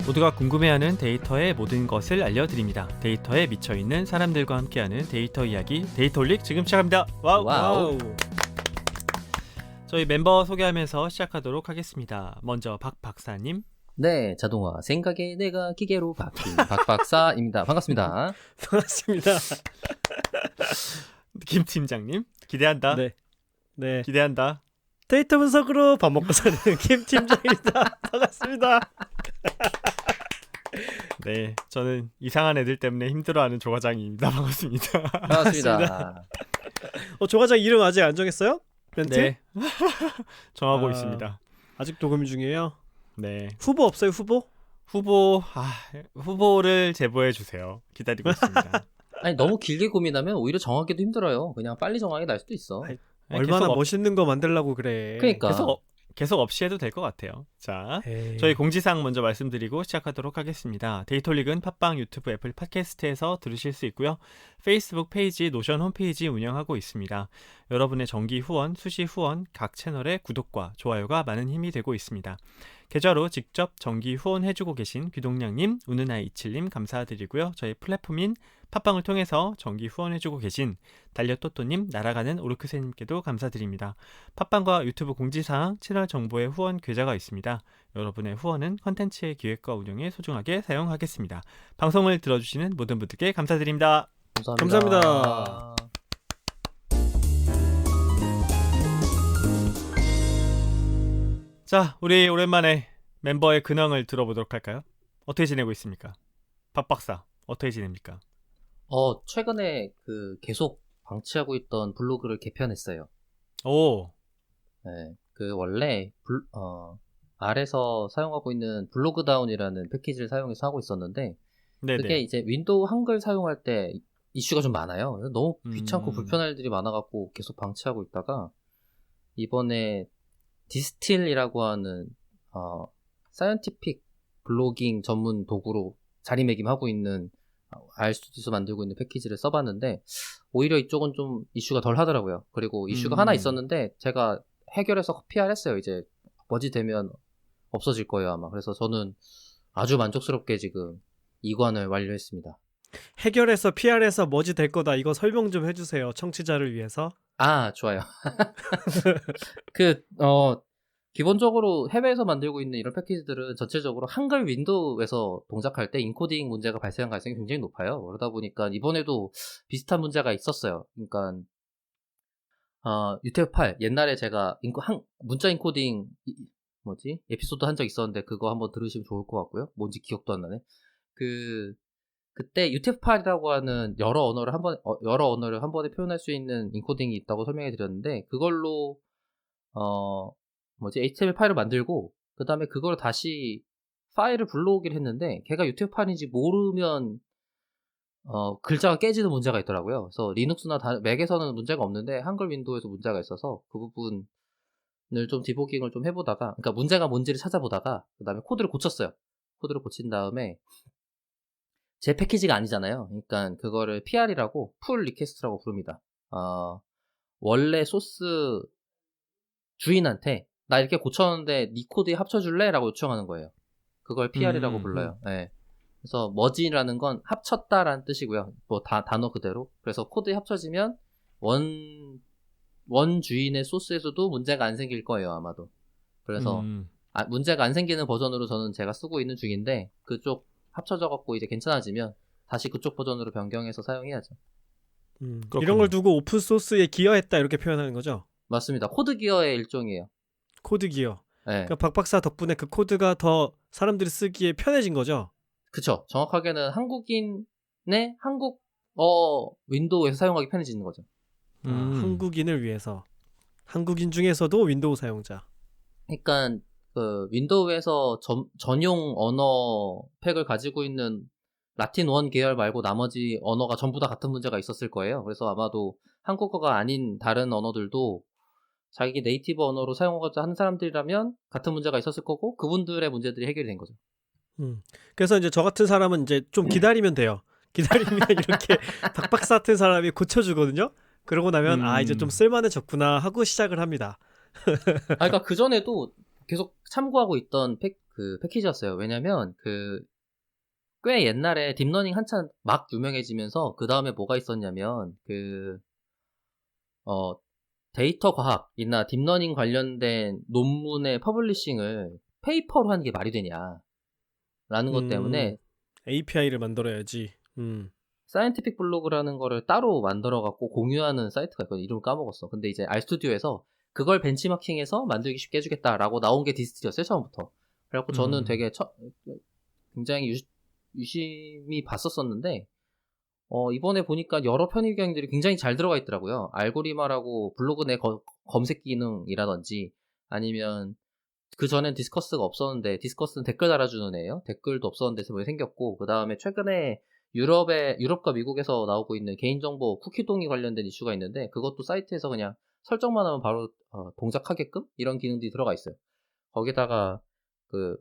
모두가 궁금해하는 데이터의 모든 것을 알려드립니다. 데이터에 미쳐있는 사람들과 함께하는 데이터 이야기, 데이터올릭 지금 시작합니다. 와우. 저희 멤버 소개하면서 시작하도록 하겠습니다. 먼저 박 박사님. 네, 자동화 생각에 내가 기계로 바뀐 박 박사입니다. 반갑습니다. 반갑습니다. 김 팀장님. 기대한다. 네. 기대한다. 데이터 분석으로 밥 먹고 사는 김 팀장입니다. 반갑습니다. 네, 저는 이상한 애들 때문에 힘들어하는 조과장입니다. 반갑습니다. 반갑습니다. 조과장 이름 아직 안 정했어요? 멘트? 네. 정하고 있습니다. 아직도 고민 중이에요? 네. 후보 없어요, 후보? 후보를 제보해 주세요. 기다리고 있습니다. 아니, 너무 길게 고민하면 오히려 정하기도 힘들어요. 그냥 빨리 정하게 날 수도 있어. 얼마나 멋있는 거 만들려고 그래. 그러니까. 계속 없이 해도 될 것 같아요. 자, 저희 공지사항 먼저 말씀드리고 시작하도록 하겠습니다. 데이터릭은 팟빵, 유튜브, 애플 팟캐스트에서 들으실 수 있고요. 페이스북 페이지, 노션 홈페이지 운영하고 있습니다. 여러분의 정기 후원, 수시 후원, 각 채널의 구독과 좋아요가 많은 힘이 되고 있습니다. 계좌로 직접 정기 후원해주고 계신 귀동량님, 우는아이27님 감사드리고요. 저희 플랫폼인 팟빵을 통해서 정기 후원해주고 계신 달려또또님, 날아가는 오르크세님께도 감사드립니다. 팟빵과 유튜브 공지사항, 채널 정보에 후원 계좌가 있습니다. 여러분의 후원은 컨텐츠의 기획과 운영에 소중하게 사용하겠습니다. 방송을 들어주시는 모든 분들께 감사드립니다. 감사합니다. 자, 우리 오랜만에 멤버의 근황을 들어보도록 할까요? 어떻게 지내고 있습니까? 박 박사, 어떻게 지냅니까? 최근에 계속 방치하고 있던 블로그를 개편했어요. 오. 네, 원래 R에서 사용하고 있는 블로그다운이라는 패키지를 사용해서 하고 있었는데, 네네. 그게 이제 윈도우 한글 사용할 때 이슈가 좀 많아요. 그래서 너무 귀찮고 불편할 일이 많아갖고 계속 방치하고 있다가 이번에 디스틸이라고 하는 사이언티픽 블로깅 전문 도구로 자리매김하고 있는 R스튜디오에서 만들고 있는 패키지를 써봤는데 오히려 이쪽은 좀 이슈가 덜 하더라고요. 그리고 이슈가 하나 있었는데 제가 해결해서 PR했어요. 이제 머지되면 없어질 거예요 아마. 그래서 저는 아주 만족스럽게 지금 이관을 완료했습니다. 해결해서 PR해서 머지 될 거다. 이거 설명 좀 해주세요. 청취자를 위해서. 아, 좋아요. 기본적으로 해외에서 만들고 있는 이런 패키지들은 전체적으로 한글 윈도우에서 동작할 때 인코딩 문제가 발생할 가능성이 굉장히 높아요. 그러다 보니까 이번에도 비슷한 문제가 있었어요. 그러니까 UTF-8 옛날에 제가 문자 인코딩 에피소드 한 적 있었는데 그거 한번 들으시면 좋을 것 같고요. 뭔지 기억도 안 나네. 그때 UTF-8이라고 하는 여러 언어를 한 번에 표현할 수 있는 인코딩이 있다고 설명해 드렸는데 그걸로 HTML 파일을 만들고 그 다음에 그걸 다시 파일을 불러오기를 했는데 걔가 UTF-8인지 모르면 글자가 깨지는 문제가 있더라고요. 그래서 리눅스나 맥에서는 문제가 없는데 한글 윈도우에서 문제가 있어서 그 부분을 좀 디버깅을 좀 해보다가, 그러니까 문제가 뭔지를 찾아보다가 그 다음에 코드를 고쳤어요. 코드를 고친 다음에 제 패키지가 아니잖아요. 그러니까 그거를 PR이라고 풀 리퀘스트라고 부릅니다. 원래 소스 주인한테 나 이렇게 고쳤는데 네 코드에 합쳐줄래? 라고 요청하는 거예요. 그걸 PR이라고 불러요. 네. 그래서 머지라는 건 합쳤다라는 뜻이고요. 단어 그대로. 그래서 코드에 합쳐지면 원 주인의 소스에서도 문제가 안 생길 거예요, 아마도. 그래서 문제가 안 생기는 버전으로 제가 쓰고 있는 중인데 그쪽 합쳐져갖고 이제 괜찮아지면 다시 그쪽 버전으로 변경해서 사용해야죠. 이런 걸 두고 오픈소스에 기여했다 이렇게 표현하는 거죠? 맞습니다. 코드 기여의 일종이에요. 코드 기여. 네. 그러니까 박 박사 덕분에 그 코드가 더 사람들이 쓰기에 편해진 거죠? 그쵸. 정확하게는 한국인의 윈도우에서 사용하기 편해지는 거죠. 한국인을 위해서. 한국인 중에서도 윈도우 사용자. 그러니까 윈도우에서 전용 언어 팩을 가지고 있는 라틴 원 계열 말고 나머지 언어가 전부 다 같은 문제가 있었을 거예요. 그래서 아마도 한국어가 아닌 다른 언어들도 자기 네이티브 언어로 사용하고자 하는 사람들이라면 같은 문제가 있었을 거고 그분들의 문제들이 해결이 된 거죠. 그래서 이제 저 같은 사람은 이제 좀 기다리면 돼요. 기다리면 이렇게 박 박사 같은 사람이 고쳐주거든요. 그러고 나면 이제 좀 쓸만해졌구나 하고 시작을 합니다. 그러니까 그 전에도 계속 참고하고 있던 그 패키지였어요. 왜냐면 꽤 옛날에 딥러닝 한참 막 유명해지면서 그 다음에 뭐가 있었냐면 데이터 과학이나 딥러닝 관련된 논문의 퍼블리싱을 페이퍼로 하는 게 말이 되냐 라는 것 때문에 API를 만들어야지. 사이언티픽 블로그라는 거를 따로 만들어 갖고 공유하는 사이트가 있거든요. 이름 까먹었어. 근데 이제 알스튜디오에서 그걸 벤치마킹해서 만들기 쉽게 해주겠다라고 나온 게 디스틸이었어요, 처음부터. 그래갖고 저는 되게 굉장히 유심히 봤었었는데 이번에 보니까 여러 편의 기능들이 굉장히 잘 들어가 있더라고요. 알고리마라고 블로그 내 검색 기능이라든지 아니면 그 전엔 디스커스가 없었는데 디스커스는 댓글 달아주는 애예요. 댓글도 없었는데 새로 생겼고 그 다음에 최근에 유럽과 미국에서 나오고 있는 개인정보 쿠키 동의 관련된 이슈가 있는데 그것도 사이트에서 그냥 설정만 하면 바로 동작하게끔 이런 기능들이 들어가 있어요. 거기다가 그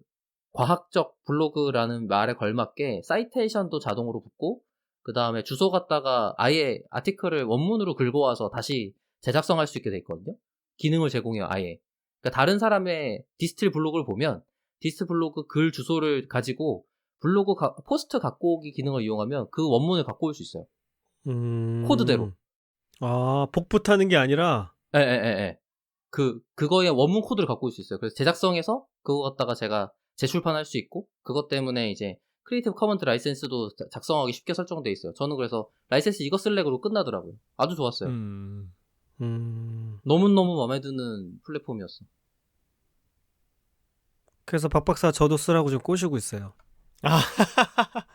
과학적 블로그라는 말에 걸맞게 사이테이션도 자동으로 붙고 그 다음에 주소 갖다가 아예 아티클을 원문으로 긁어와서 다시 제작성할 수 있게 돼 있거든요. 기능을 제공해요, 아예. 그러니까 다른 사람의 디스틸 블로그를 보면 디스틸 블로그 글 주소를 가지고 블로그 포스트 갖고 오기 기능을 이용하면 그 원문을 갖고 올 수 있어요. 코드대로. 아, 복붙하는 게 아니라? 예. 그거의 원문 코드를 갖고 올 수 있어요. 그래서 제작성에서 그거 갖다가 제가 재출판할 수 있고, 그것 때문에 이제 크리에이티브 커먼스 라이센스도 작성하기 쉽게 설정돼 있어요. 저는 그래서 라이센스 이거 쓸래 그러고 끝나더라고요. 아주 좋았어요. 너무너무 마음에 드는 플랫폼이었어. 그래서 박 박사 저도 쓰라고 좀 꼬시고 있어요.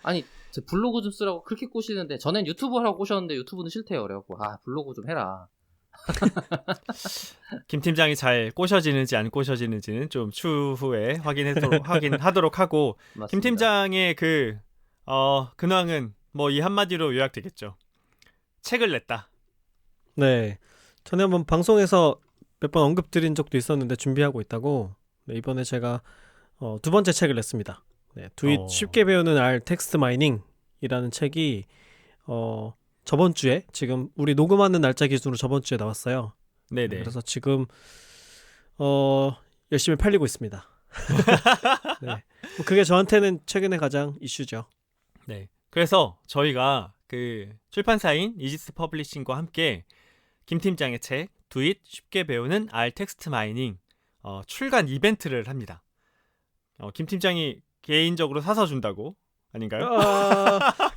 아니 제 블로그 좀 쓰라고 그렇게 꼬시는데 전엔 유튜브 하라고 꼬셨는데 유튜브는 싫대요. 그래갖고 블로그 좀 해라. 김 팀장이 잘 꼬셔지는지 안 꼬셔지는지는 좀 추후에 확인하도록 하고 맞습니다. 김 팀장의 근황은 뭐 이 한마디로 요약되겠죠. 책을 냈다. 네, 전에 한번 방송에서 몇 번 언급드린 적도 있었는데 준비하고 있다고. 네, 이번에 제가 두 번째 책을 냈습니다. 네, 두잇 쉽게 배우는 R 텍스트 마이닝이라는 책이 저번 주에, 지금 우리 녹음하는 날짜 기준으로 저번 주에 나왔어요. 네네. 그래서 지금 열심히 팔리고 있습니다. 네. 그게 저한테는 최근에 가장 이슈죠. 네. 그래서 저희가 그 출판사인 이지스 퍼블리싱과 함께 김 팀장의 책 두잇 쉽게 배우는 R 텍스트 마이닝 출간 이벤트를 합니다. 김 팀장이 개인적으로 사서 준다고 아닌가요?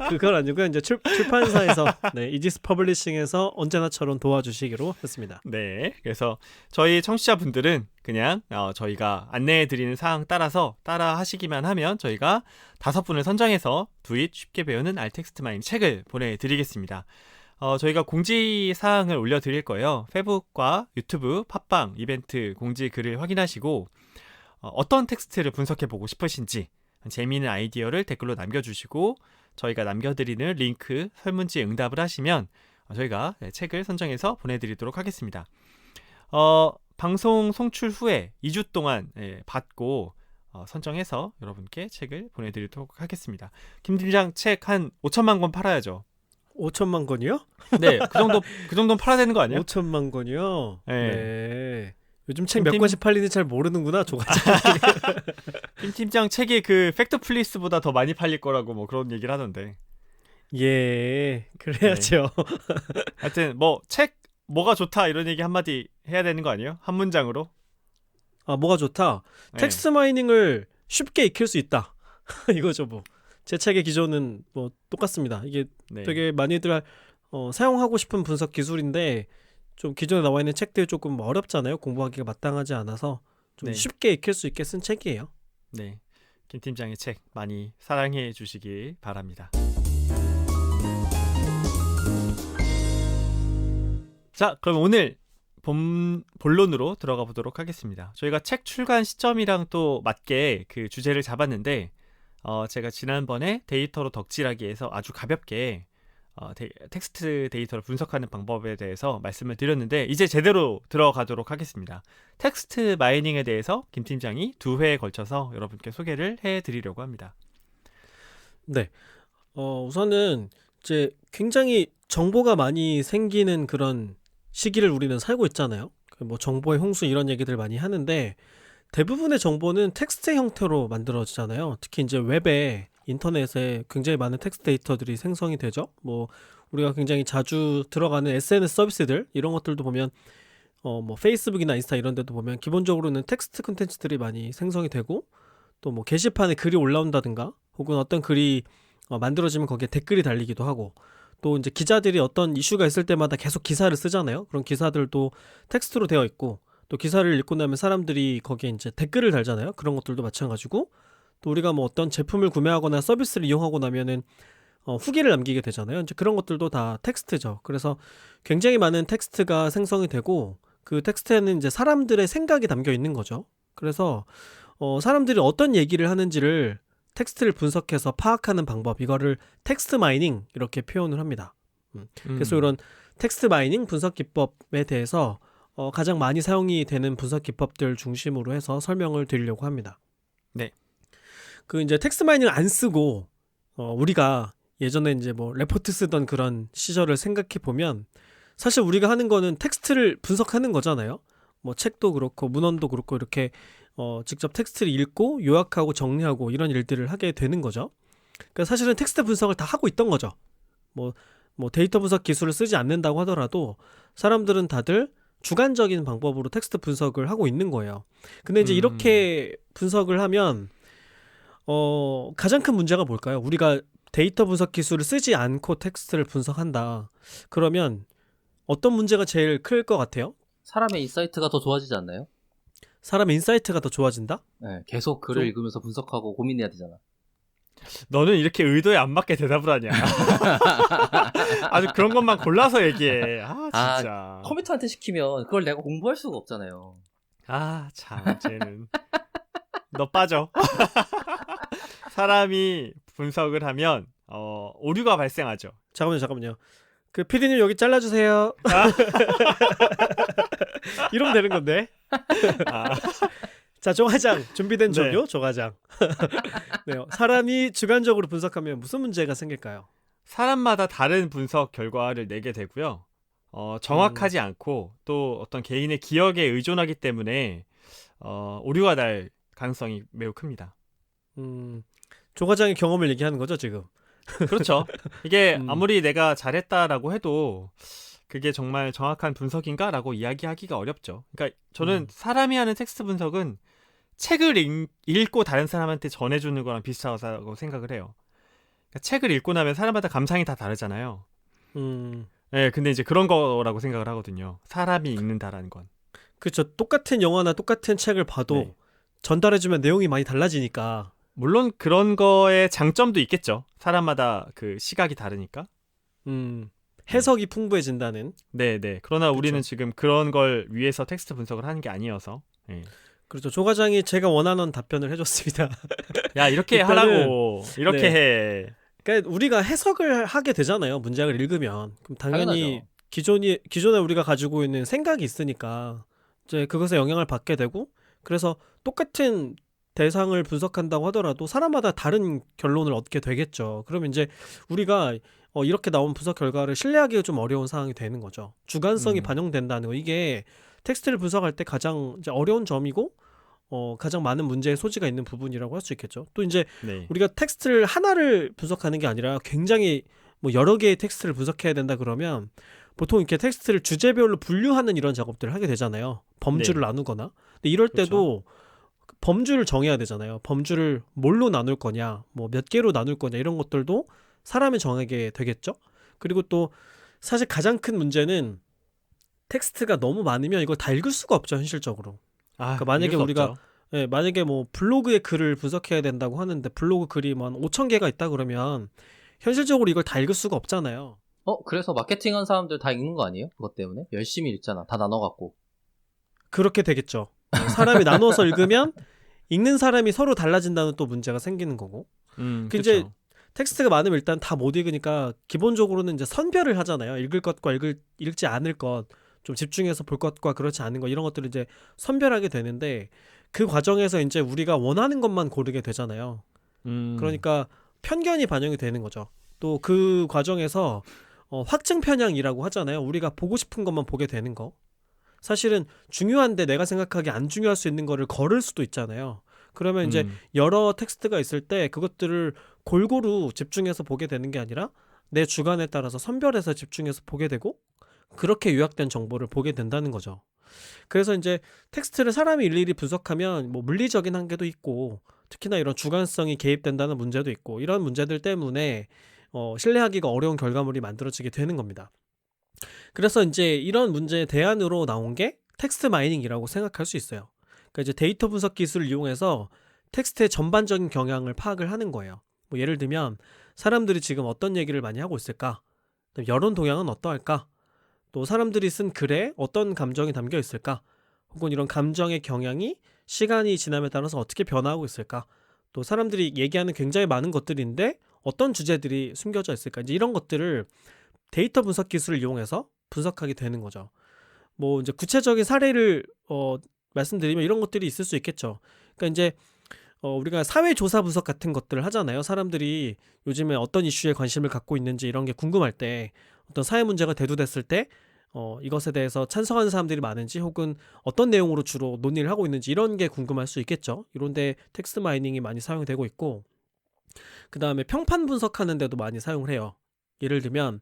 그건 아니고요. 이제 출판사에서 이지스 퍼블리싱에서 언제나처럼 도와주시기로 했습니다. 네, 그래서 저희 청취자분들은 그냥 저희가 안내해드리는 사항 따라서 따라 하시기만 하면 저희가 5분을 선정해서 두잇 쉽게 배우는 R 텍스트 마이닝 책을 보내드리겠습니다. 저희가 공지 사항을 올려드릴 거예요. 페북과 유튜브, 팟빵 이벤트 공지 글을 확인하시고 어떤 텍스트를 분석해보고 싶으신지 재미있는 아이디어를 댓글로 남겨주시고 저희가 남겨드리는 링크 설문지에 응답을 하시면 저희가 책을 선정해서 보내드리도록 하겠습니다. 방송 송출 후에 2주 동안 받고 선정해서 여러분께 책을 보내드리도록 하겠습니다. 김 팀장 책 한 5천만 권 팔아야죠. 5천만 권이요? 네, 그 정도는 팔아야 되는 거 아니에요? 5천만 권이요? 네. 네. 요즘 책 몇 권씩 팔리는지 잘 모르는구나, 조가지. 김 팀장 책이 그 팩트 플리스보다 더 많이 팔릴 거라고 뭐 그런 얘기를 하던데. 예, 그래야죠. 네. 하여튼 뭐 책 뭐가 좋다 이런 얘기 한마디 해야 되는 거 아니에요? 한 문장으로? 뭐가 좋다? 네. 텍스트 마이닝을 쉽게 익힐 수 있다. 이거죠, 뭐. 제 책의 기조는 뭐 똑같습니다. 이게 되게 많이들 사용하고 싶은 분석 기술인데 좀 기존에 나와 있는 책들이 조금 어렵잖아요. 공부하기가 마땅하지 않아서 좀 쉽게 익힐 수 있게 쓴 책이에요. 네, 김 팀장의 책 많이 사랑해 주시기 바랍니다. 자, 그럼 오늘 본론으로 들어가 보도록 하겠습니다. 저희가 책 출간 시점이랑 또 맞게 그 주제를 잡았는데 제가 지난번에 데이터로 덕질하기 위해서 아주 가볍게 텍스트 데이터를 분석하는 방법에 대해서 말씀을 드렸는데 이제 제대로 들어가도록 하겠습니다. 텍스트 마이닝에 대해서 김 팀장이 2회에 걸쳐서 여러분께 소개를 해드리려고 합니다. 네, 우선은 이제 굉장히 정보가 많이 생기는 그런 시기를 우리는 살고 있잖아요. 뭐 정보의 홍수 이런 얘기들 많이 하는데 대부분의 정보는 텍스트 형태로 만들어지잖아요. 특히 이제 웹에 인터넷에 굉장히 많은 텍스트 데이터들이 생성이 되죠. 뭐 우리가 굉장히 자주 들어가는 SNS 서비스들 이런 것들도 보면 뭐 페이스북이나 인스타 이런 데도 보면 기본적으로는 텍스트 콘텐츠들이 많이 생성이 되고 또 뭐 게시판에 글이 올라온다든가 혹은 어떤 글이 만들어지면 거기에 댓글이 달리기도 하고 또 이제 기자들이 어떤 이슈가 있을 때마다 계속 기사를 쓰잖아요. 그런 기사들도 텍스트로 되어 있고 또 기사를 읽고 나면 사람들이 거기에 이제 댓글을 달잖아요. 그런 것들도 마찬가지고 또 우리가 뭐 어떤 제품을 구매하거나 서비스를 이용하고 나면은 후기를 남기게 되잖아요. 이제 그런 것들도 다 텍스트죠. 그래서 굉장히 많은 텍스트가 생성이 되고 그 텍스트에는 이제 사람들의 생각이 담겨 있는 거죠. 그래서 사람들이 어떤 얘기를 하는지를 텍스트를 분석해서 파악하는 방법, 이거를 텍스트 마이닝 이렇게 표현을 합니다. 그래서 이런 텍스트 마이닝 분석 기법에 대해서 가장 많이 사용이 되는 분석 기법들 중심으로 해서 설명을 드리려고 합니다. 네. 그 이제 텍스트 마이닝을 안 쓰고 우리가 예전에 이제 뭐 레포트 쓰던 그런 시절을 생각해 보면 사실 우리가 하는 거는 텍스트를 분석하는 거잖아요. 뭐 책도 그렇고 문헌도 그렇고 이렇게 직접 텍스트를 읽고 요약하고 정리하고 이런 일들을 하게 되는 거죠. 그러니까 사실은 텍스트 분석을 다 하고 있던 거죠. 뭐 데이터 분석 기술을 쓰지 않는다고 하더라도 사람들은 다들 주관적인 방법으로 텍스트 분석을 하고 있는 거예요. 근데 이제 이렇게 분석을 하면 가장 큰 문제가 뭘까요? 우리가 데이터 분석 기술을 쓰지 않고 텍스트를 분석한다. 그러면 어떤 문제가 제일 클 것 같아요? 사람의 인사이트가 더 좋아지지 않나요? 사람의 인사이트가 더 좋아진다? 네, 계속 글을 읽으면서 분석하고 고민해야 되잖아. 너는 이렇게 의도에 안 맞게 대답을 하냐. 아주 그런 것만 골라서 얘기해. 진짜. 컴퓨터한테 시키면 그걸 내가 공부할 수가 없잖아요. 참, 쟤는. 너 빠져. 사람이 분석을 하면 오류가 발생하죠. 잠깐만요. 그 PD님 여기 잘라주세요. 이러면 되는 건데. 자, 조과장 준비된 조교. 네. 조과장. 네, 사람이 주관적으로 분석하면 무슨 문제가 생길까요? 사람마다 다른 분석 결과를 내게 되고요. 정확하지 않고 또 어떤 개인의 기억에 의존하기 때문에 오류가 날 가능성이 매우 큽니다. 조과장의 경험을 얘기하는 거죠 지금? 그렇죠. 이게 아무리 내가 잘했다라고 해도 그게 정말 정확한 분석인가라고 이야기하기가 어렵죠. 그러니까 저는 사람이 하는 텍스트 분석은 책을 읽고 다른 사람한테 전해주는 거랑 비슷하다고 생각을 해요. 그러니까 책을 읽고 나면 사람마다 감상이 다 다르잖아요. 네, 근데 이제 그런 거라고 생각을 하거든요. 사람이 읽는다라는 건. 그렇죠. 똑같은 영화나 똑같은 책을 봐도 네. 전달해주면 내용이 많이 달라지니까. 물론 그런 거에 장점도 있겠죠. 사람마다 그 시각이 다르니까. 해석이 풍부해진다는. 네네. 그러나 그렇죠. 우리는 지금 그런 걸 위해서 텍스트 분석을 하는 게 아니어서. 네. 그렇죠. 조과장이 제가 원하는 답변을 해줬습니다. 야, 이렇게 하라고. 이렇게 네. 해. 그러니까 우리가 해석을 하게 되잖아요. 문장을 읽으면. 그럼 당연히 기존에 우리가 가지고 있는 생각이 있으니까 이제 그것에 영향을 받게 되고 그래서 똑같은 대상을 분석한다고 하더라도 사람마다 다른 결론을 얻게 되겠죠. 그러면 이제 우리가 이렇게 나온 분석 결과를 신뢰하기가 좀 어려운 상황이 되는 거죠. 주관성이 반영된다는 거. 이게 텍스트를 분석할 때 가장 이제 어려운 점이고 가장 많은 문제의 소지가 있는 부분이라고 할 수 있겠죠. 또 이제 네. 우리가 텍스트를 하나를 분석하는 게 아니라 굉장히 뭐 여러 개의 텍스트를 분석해야 된다 그러면 보통 이렇게 텍스트를 주제별로 분류하는 이런 작업들을 하게 되잖아요. 범주를 네. 나누거나. 근데 이럴 때도 그렇죠. 범주를 정해야 되잖아요. 범주를 뭘로 나눌 거냐, 뭐 몇 개로 나눌 거냐 이런 것들도 사람이 정하게 되겠죠. 그리고 또 사실 가장 큰 문제는 텍스트가 너무 많으면 이걸 다 읽을 수가 없죠, 현실적으로. 그러니까 만약에 우리가 만약에 뭐 블로그의 글을 분석해야 된다고 하는데 블로그 글이 뭐 한 5,000개가 있다 그러면 현실적으로 이걸 다 읽을 수가 없잖아요. 그래서 마케팅한 사람들 다 읽는 거 아니에요? 그것 때문에 열심히 읽잖아. 다 나눠갖고. 그렇게 되겠죠. 사람이 나눠서 읽으면 읽는 사람이 서로 달라진다는 또 문제가 생기는 거고. 이제 텍스트가 많으면 일단 다 못 읽으니까 기본적으로는 이제 선별을 하잖아요. 읽을 것과 읽지 않을 것, 좀 집중해서 볼 것과 그렇지 않은 것 이런 것들을 이제 선별하게 되는데 그 과정에서 이제 우리가 원하는 것만 고르게 되잖아요. 그러니까 편견이 반영이 되는 거죠. 또 그 과정에서 확증 편향이라고 하잖아요. 우리가 보고 싶은 것만 보게 되는 거. 사실은 중요한데 내가 생각하기에 안 중요할 수 있는 거를 거를 수도 있잖아요. 그러면 이제 여러 텍스트가 있을 때 그것들을 골고루 집중해서 보게 되는 게 아니라 내 주관에 따라서 선별해서 집중해서 보게 되고 그렇게 요약된 정보를 보게 된다는 거죠. 그래서 이제 텍스트를 사람이 일일이 분석하면 뭐 물리적인 한계도 있고 특히나 이런 주관성이 개입된다는 문제도 있고 이런 문제들 때문에 신뢰하기가 어려운 결과물이 만들어지게 되는 겁니다. 그래서 이제 이런 문제의 대안으로 나온 게 텍스트 마이닝이라고 생각할 수 있어요. 그러니까 이제 데이터 분석 기술을 이용해서 텍스트의 전반적인 경향을 파악을 하는 거예요. 뭐 예를 들면 사람들이 지금 어떤 얘기를 많이 하고 있을까? 여론 동향은 어떠할까? 또 사람들이 쓴 글에 어떤 감정이 담겨 있을까? 혹은 이런 감정의 경향이 시간이 지남에 따라서 어떻게 변화하고 있을까? 또 사람들이 얘기하는 굉장히 많은 것들인데 어떤 주제들이 숨겨져 있을까? 이제 이런 것들을 데이터 분석 기술을 이용해서 분석하게 되는 거죠. 뭐 이제 구체적인 사례를 말씀드리면 이런 것들이 있을 수 있겠죠. 그러니까 이제 우리가 사회조사 분석 같은 것들을 하잖아요. 사람들이 요즘에 어떤 이슈에 관심을 갖고 있는지 이런 게 궁금할 때 어떤 사회 문제가 대두됐을 때 이것에 대해서 찬성하는 사람들이 많은지 혹은 어떤 내용으로 주로 논의를 하고 있는지 이런 게 궁금할 수 있겠죠. 이런데 텍스트 마이닝이 많이 사용되고 있고 그 다음에 평판 분석하는 데도 많이 사용을 해요. 예를 들면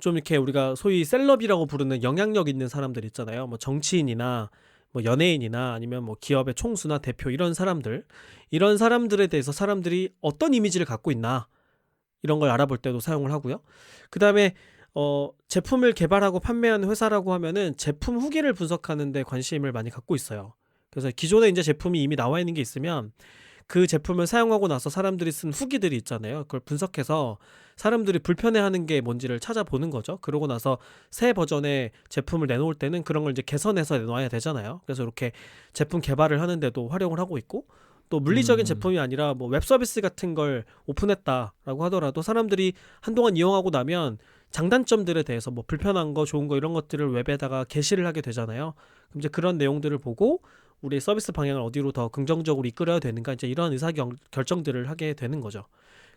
좀 이렇게 우리가 소위 셀럽이라고 부르는 영향력 있는 사람들 있잖아요. 뭐 정치인이나 뭐 연예인이나 아니면 뭐 기업의 총수나 대표 이런 사람들에 대해서 사람들이 어떤 이미지를 갖고 있나 이런 걸 알아볼 때도 사용을 하고요. 그 다음에 제품을 개발하고 판매하는 회사라고 하면은 제품 후기를 분석하는 데 관심을 많이 갖고 있어요. 그래서 기존에 이제 제품이 이미 나와 있는 게 있으면 그 제품을 사용하고 나서 사람들이 쓴 후기들이 있잖아요. 그걸 분석해서 사람들이 불편해하는 게 뭔지를 찾아보는 거죠. 그러고 나서 새 버전의 제품을 내놓을 때는 그런 걸 이제 개선해서 내놔야 되잖아요. 그래서 이렇게 제품 개발을 하는데도 활용을 하고 있고 또 물리적인 제품이 아니라 뭐 웹 서비스 같은 걸 오픈했다라고 하더라도 사람들이 한동안 이용하고 나면 장단점들에 대해서 뭐 불편한 거, 좋은 거 이런 것들을 웹에다가 게시를 하게 되잖아요. 그럼 이제 그런 내용들을 보고 우리 서비스 방향을 어디로 더 긍정적으로 이끌어야 되는가 이제 이런 결정들을 하게 되는 거죠.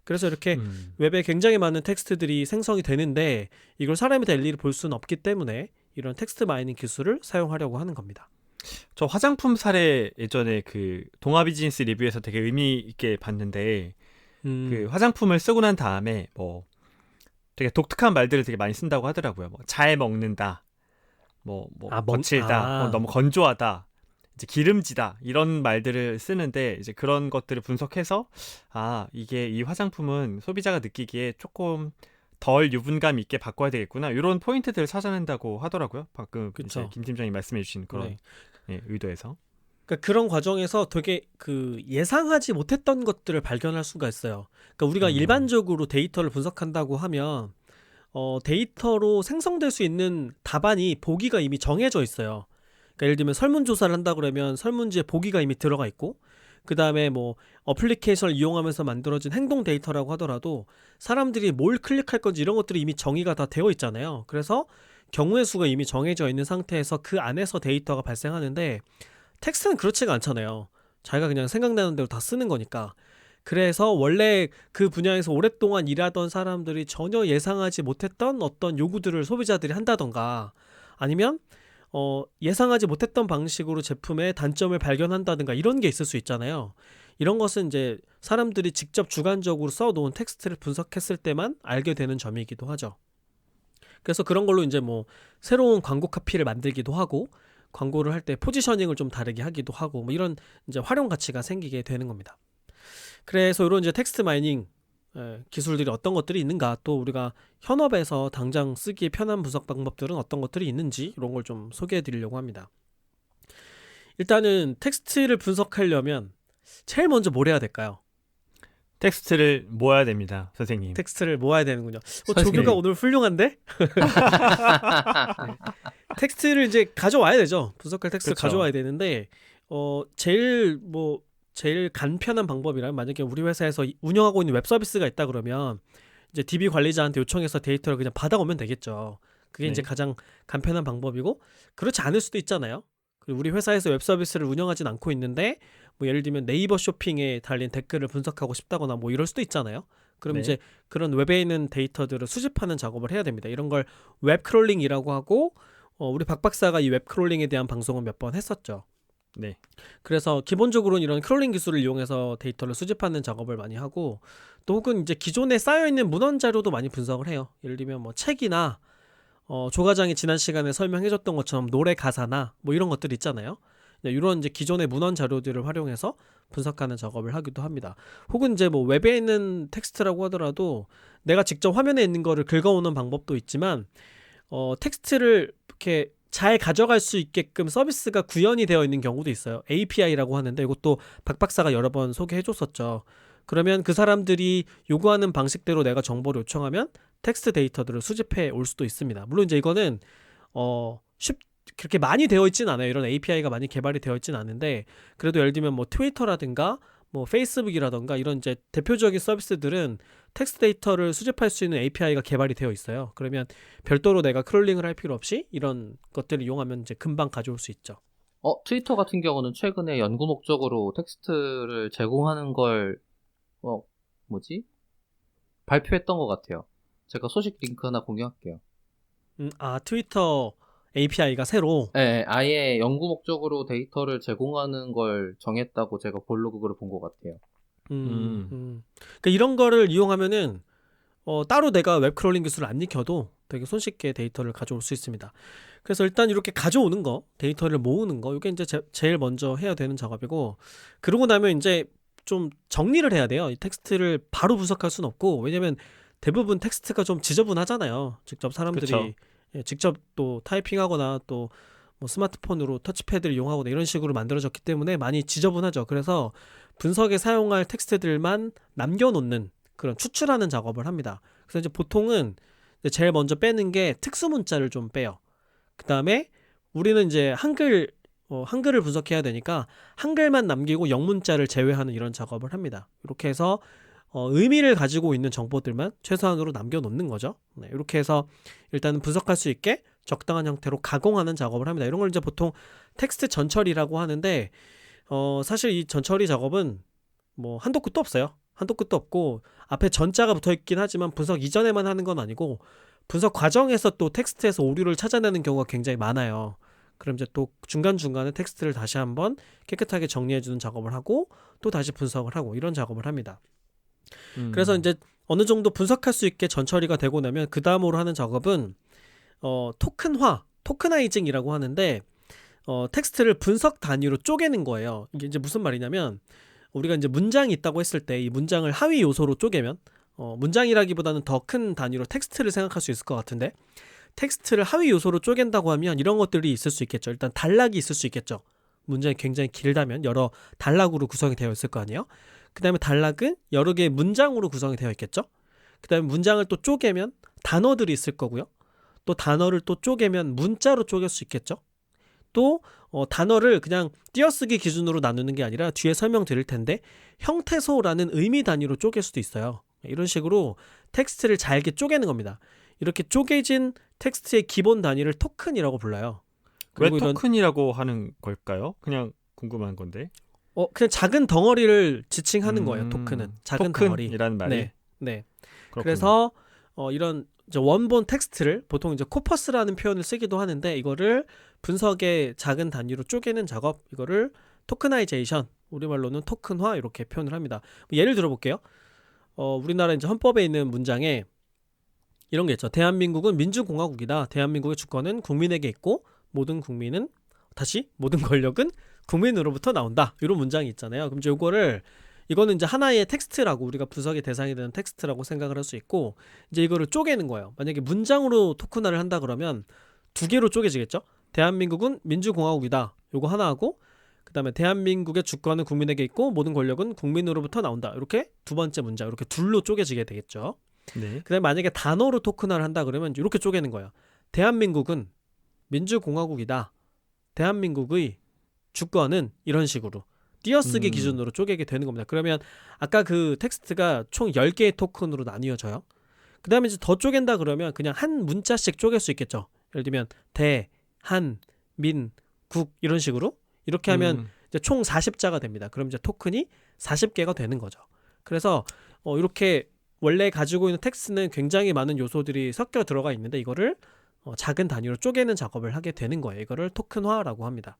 그래서 이렇게 웹에 굉장히 많은 텍스트들이 생성이 되는데 이걸 사람이 다 일일이 볼 수는 없기 때문에 이런 텍스트 마이닝 기술을 사용하려고 하는 겁니다. 저 화장품 사례 예전에 그 동아 비즈니스 리뷰에서 되게 의미 있게 봤는데 그 화장품을 쓰고 난 다음에 뭐 되게 독특한 말들을 되게 많이 쓴다고 하더라고요. 뭐 잘 먹는다, 거칠다, 너무 건조하다, 이제 기름지다 이런 말들을 쓰는데 이제 그런 것들을 분석해서 이게 이 화장품은 소비자가 느끼기에 조금 덜 유분감 있게 바꿔야 되겠구나 이런 포인트들을 찾아낸다고 하더라고요. 방금 이제 김 팀장님 말씀해주신 그런 의도에서. 그러니까 그런 과정에서 되게 그 예상하지 못했던 것들을 발견할 수가 있어요. 그러니까 우리가 일반적으로 데이터를 분석한다고 하면 데이터로 생성될 수 있는 답안이 보기가 이미 정해져 있어요. 그러니까 예를 들면 설문조사를 한다 그러면 설문지에 보기가 이미 들어가 있고 그 다음에 뭐 어플리케이션을 이용하면서 만들어진 행동 데이터라고 하더라도 사람들이 뭘 클릭할 건지 이런 것들이 이미 정의가 다 되어 있잖아요. 그래서 경우의 수가 이미 정해져 있는 상태에서 그 안에서 데이터가 발생하는데 텍스트는 그렇지가 않잖아요. 자기가 그냥 생각나는 대로 다 쓰는 거니까. 그래서 원래 그 분야에서 오랫동안 일하던 사람들이 전혀 예상하지 못했던 어떤 요구들을 소비자들이 한다던가 아니면 예상하지 못했던 방식으로 제품의 단점을 발견한다든가 이런 게 있을 수 있잖아요. 이런 것은 이제 사람들이 직접 주관적으로 써놓은 텍스트를 분석했을 때만 알게 되는 점이기도 하죠. 그래서 그런 걸로 이제 뭐 새로운 광고 카피를 만들기도 하고 광고를 할 때 포지셔닝을 좀 다르게 하기도 하고 뭐 이런 이제 활용 가치가 생기게 되는 겁니다. 그래서 이런 이제 텍스트 마이닝 기술들이 어떤 것들이 있는가 또 우리가 현업에서 당장 쓰기에 편한 분석 방법들은 어떤 것들이 있는지 이런 걸 좀 소개해 드리려고 합니다. 일단은 텍스트를 분석하려면 제일 먼저 뭘 해야 될까요? 텍스트를 모아야 됩니다, 선생님. 텍스트를 모아야 되는군요. 조교가 오늘 훌륭한데? 텍스트를 이제 가져와야 되죠. 분석할 텍스트를 그렇죠. 가져와야 되는데 제일 간편한 방법이라면 만약에 우리 회사에서 운영하고 있는 웹 서비스가 있다 그러면 이제 DB 관리자한테 요청해서 데이터를 그냥 받아오면 되겠죠. 그게 이제 가장 간편한 방법이고 그렇지 않을 수도 있잖아요. 그리고 우리 회사에서 웹 서비스를 운영하진 않고 있는데 뭐 예를 들면 네이버 쇼핑에 달린 댓글을 분석하고 싶다거나 뭐 이럴 수도 있잖아요. 그럼 이제 그런 웹에 있는 데이터들을 수집하는 작업을 해야 됩니다. 이런 걸 웹 크롤링이라고 하고 우리 박 박사가 이 웹 크롤링에 대한 방송을 몇 번 했었죠. 네. 그래서 기본적으로는 이런 크롤링 기술을 이용해서 데이터를 수집하는 작업을 많이 하고 또 혹은 이제 기존에 쌓여있는 문헌 자료도 많이 분석을 해요. 예를 들면 뭐 책이나 조과장이 지난 시간에 설명해줬던 것처럼 노래 가사나 뭐 이런 것들 있잖아요. 이런 이제 기존의 문헌 자료들을 활용해서 분석하는 작업을 하기도 합니다. 혹은 이제 뭐 웹에 있는 텍스트라고 하더라도 내가 직접 화면에 있는 거를 긁어오는 방법도 있지만 텍스트를 이렇게 잘 가져갈 수 있게끔 서비스가 구현이 되어 있는 경우도 있어요. API라고 하는데 이것도 박 박사가 여러 번 소개해줬었죠. 그러면 그 사람들이 요구하는 방식대로 내가 정보를 요청하면 텍스트 데이터들을 수집해 올 수도 있습니다. 물론 이제 이거는 그렇게 많이 되어 있진 않아요. 이런 API가 많이 개발이 되어 있진 않은데 그래도 예를 들면 뭐 트위터라든가 뭐 페이스북이라든가 이런 이제 대표적인 서비스들은 텍스트 데이터를 수집할 수 있는 API가 개발이 되어 있어요. 그러면 별도로 내가 크롤링을 할 필요 없이 이런 것들을 이용하면 이제 금방 가져올 수 있죠. 트위터 같은 경우는 최근에 연구 목적으로 텍스트를 제공하는 걸 발표했던 것 같아요. 제가 소식 링크 하나 공유할게요. 트위터 API가 새로 네, 아예 연구 목적으로 데이터를 제공하는 걸 정했다고 제가 블로그를 본 것 같아요. 그러니까 이런 거를 이용하면은 따로 내가 웹 크롤링 기술을 안 익혀도 되게 손쉽게 데이터를 가져올 수 있습니다. 그래서 일단 이렇게 가져오는 거, 데이터를 모으는 거, 이게 이제 제일 먼저 해야 되는 작업이고, 그러고 나면 이제 좀 정리를 해야 돼요. 이 텍스트를 바로 분석할 수는 없고, 왜냐면 대부분 텍스트가 좀 지저분하잖아요. 직접 사람들이 그쵸. 직접 또 타이핑하거나 또 뭐 스마트폰으로 터치패드를 이용하거나 이런 식으로 만들어졌기 때문에 많이 지저분하죠. 그래서 분석에 사용할 텍스트들만 남겨놓는 그런 추출하는 작업을 합니다. 그래서 이제 보통은 이제 제일 먼저 빼는 게 특수 문자를 좀 빼요. 그 다음에 우리는 이제 한글을 분석해야 되니까 한글만 남기고 영문자를 제외하는 이런 작업을 합니다. 이렇게 해서 의미를 가지고 있는 정보들만 최소한으로 남겨놓는 거죠. 네, 이렇게 해서 일단은 분석할 수 있게 적당한 형태로 가공하는 작업을 합니다. 이런 걸 이제 보통 텍스트 전처리라고 하는데 사실 이 전처리 작업은 뭐 한도 끝도 없어요. 한도 끝도 없고 앞에 전자가 붙어있긴 하지만 분석 이전에만 하는 건 아니고 분석 과정에서 또 텍스트에서 오류를 찾아내는 경우가 굉장히 많아요. 그럼 이제 또 중간중간에 텍스트를 다시 한번 깨끗하게 정리해주는 작업을 하고 또 다시 분석을 하고 이런 작업을 합니다. 그래서 이제 어느 정도 분석할 수 있게 전처리가 되고 나면 그 다음으로 하는 작업은 토크나이징이라고 하는데 텍스트를 분석 단위로 쪼개는 거예요. 이게 이제 무슨 말이냐면 우리가 이제 문장이 있다고 했을 때 이 문장을 하위 요소로 쪼개면 문장이라기보다는 더 큰 단위로 텍스트를 생각할 수 있을 것 같은데 텍스트를 하위 요소로 쪼갠다고 하면 이런 것들이 있을 수 있겠죠. 일단 단락이 있을 수 있겠죠. 문장이 굉장히 길다면 여러 단락으로 구성이 되어 있을 거 아니에요. 그 다음에 단락은 여러 개의 문장으로 구성이 되어 있겠죠. 그 다음에 문장을 또 쪼개면 단어들이 있을 거고요. 또 단어를 또 쪼개면 문자로 쪼갤 수 있겠죠. 또 단어를 그냥 띄어쓰기 기준으로 나누는 게 아니라 뒤에 설명드릴 텐데 형태소라는 의미 단위로 쪼갤 수도 있어요. 이런 식으로 텍스트를 잘게 쪼개는 겁니다. 이렇게 쪼개진 텍스트의 기본 단위를 토큰이라고 불러요. 왜 토큰이라고 하는 걸까요? 그냥 궁금한 건데. 그냥 작은 덩어리를 지칭하는 거예요. 토큰은 작은 덩어리. 토큰이라는 말이. 네. 그렇군요. 그래서 이런 이제 원본 텍스트를 보통 이제 코퍼스라는 표현을 쓰기도 하는데 이거를 분석의 작은 단위로 쪼개는 작업, 이거를 토크나이제이션, 우리말로는 토큰화 이렇게 표현을 합니다. 예를 들어볼게요. 우리나라 이제 헌법에 있는 문장에 이런 게 있죠. 대한민국은 민주공화국이다. 대한민국의 주권은 국민에게 있고 모든 권력은 국민으로부터 나온다. 이런 문장이 있잖아요. 그럼 이제 이거는 이제 하나의 텍스트라고 우리가 분석의 대상이 되는 텍스트라고 생각을 할 수 있고 이제 이거를 쪼개는 거예요. 만약에 문장으로 토큰화를 한다 그러면 두 개로 쪼개지겠죠. 대한민국은 민주공화국이다. 요거 하나 하고 그 다음에 대한민국의 주권은 국민에게 있고 모든 권력은 국민으로부터 나온다. 이렇게 두 번째 문장 이렇게 둘로 쪼개지게 되겠죠. 네. 그 다음에 만약에 단어로 토큰화를 한다 그러면 이렇게 쪼개는 거예요. 대한민국은 민주공화국이다. 대한민국의 주권은 이런 식으로 띄어쓰기 기준으로 쪼개게 되는 겁니다. 그러면 아까 그 텍스트가 총 10개의 토큰으로 나뉘어져요. 그 다음에 이제 더 쪼갠다 그러면 그냥 한 문자씩 쪼갤 수 있겠죠. 예를 들면 대, 한, 민, 국 이런 식으로 이렇게 하면 이제 총 40자가 됩니다. 그럼 이제 토큰이 40개가 되는 거죠. 그래서 이렇게 원래 가지고 있는 텍스트는 굉장히 많은 요소들이 섞여 들어가 있는데 이거를 작은 단위로 쪼개는 작업을 하게 되는 거예요. 이거를 토큰화라고 합니다.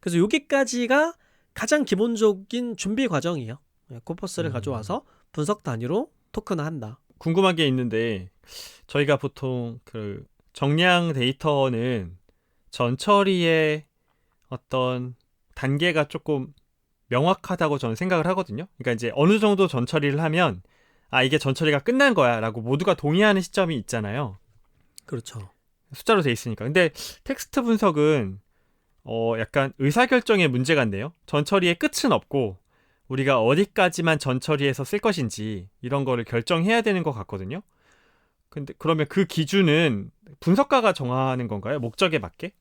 그래서 여기까지가 가장 기본적인 준비 과정이에요. 코퍼스를 가져와서 분석 단위로 토큰화한다. 궁금한 게 있는데 저희가 보통 그 정량 데이터는 전처리의 어떤 단계가 조금 명확하다고 저는 생각을 하거든요. 그러니까 이제 어느 정도 전처리를 하면 이게 전처리가 끝난 거야 라고 모두가 동의하는 시점이 있잖아요. 그렇죠. 숫자로 돼 있으니까. 근데 텍스트 분석은 약간 의사결정의 문제 같네요. 전처리의 끝은 없고 우리가 어디까지만 전처리해서 쓸 것인지 이런 거를 결정해야 되는 것 같거든요. 근데 그러면 그 기준은 분석가가 정하는 건가요? 목적에 맞게?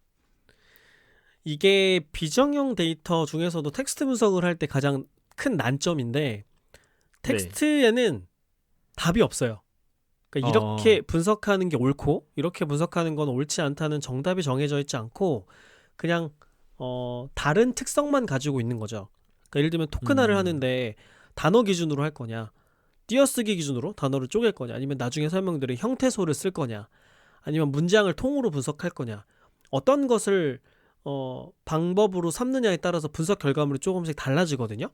이게 비정형 데이터 중에서도 텍스트 분석을 할 때 가장 큰 난점인데 텍스트에는 답이 없어요. 그러니까 이렇게 분석하는 게 옳고 이렇게 분석하는 건 옳지 않다는 정답이 정해져 있지 않고 그냥 다른 특성만 가지고 있는 거죠. 그러니까 예를 들면 토큰화를 하는데 단어 기준으로 할 거냐, 띄어쓰기 기준으로 단어를 쪼갤 거냐, 아니면 나중에 설명드린 형태소를 쓸 거냐, 아니면 문장을 통으로 분석할 거냐, 어떤 것을 방법으로 삼느냐에 따라서 분석 결과물이 조금씩 달라지거든요.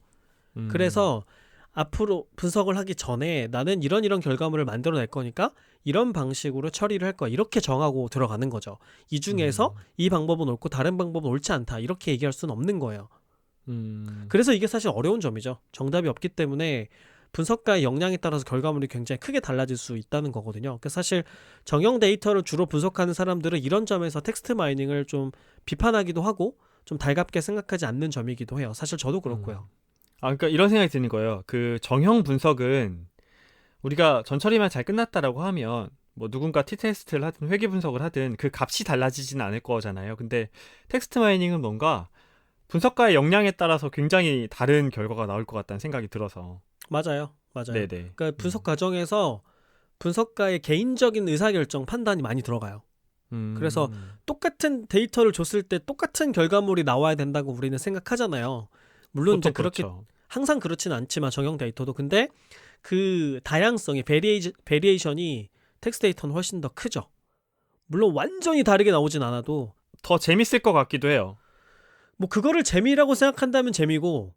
그래서 앞으로 분석을 하기 전에 나는 이런 결과물을 만들어낼 거니까 이런 방식으로 처리를 할 거야. 이렇게 정하고 들어가는 거죠. 이 중에서 이 방법은 옳고 다른 방법은 옳지 않다. 이렇게 얘기할 수는 없는 거예요. 그래서 이게 사실 어려운 점이죠. 정답이 없기 때문에 분석가의 역량에 따라서 결과물이 굉장히 크게 달라질 수 있다는 거거든요. 그래서 사실 정형 데이터를 주로 분석하는 사람들은 이런 점에서 텍스트 마이닝을 좀 비판하기도 하고 좀 달갑게 생각하지 않는 점이기도 해요. 사실 저도 그렇고요. 그러니까 이런 생각이 드는 거예요. 그 정형 분석은 우리가 전처리만 잘 끝났다라고 하면 뭐 누군가 t-테스트를 하든 회귀 분석을 하든 그 값이 달라지진 않을 거잖아요. 근데 텍스트 마이닝은 뭔가 분석가의 역량에 따라서 굉장히 다른 결과가 나올 것 같다는 생각이 들어서. 맞아요. 네네. 그러니까 분석 과정에서 분석가의 개인적인 의사결정 판단이 많이 들어가요. 그래서 똑같은 데이터를 줬을 때 똑같은 결과물이 나와야 된다고 우리는 생각하잖아요. 물론 이제 그렇게 그렇죠. 항상 그렇지는 않지만 정형 데이터도 근데 그 다양성이 베리에이션이 텍스트 데이터는 훨씬 더 크죠. 물론 완전히 다르게 나오진 않아도 더 재밌을 것 같기도 해요. 뭐 그거를 재미라고 생각한다면 재미고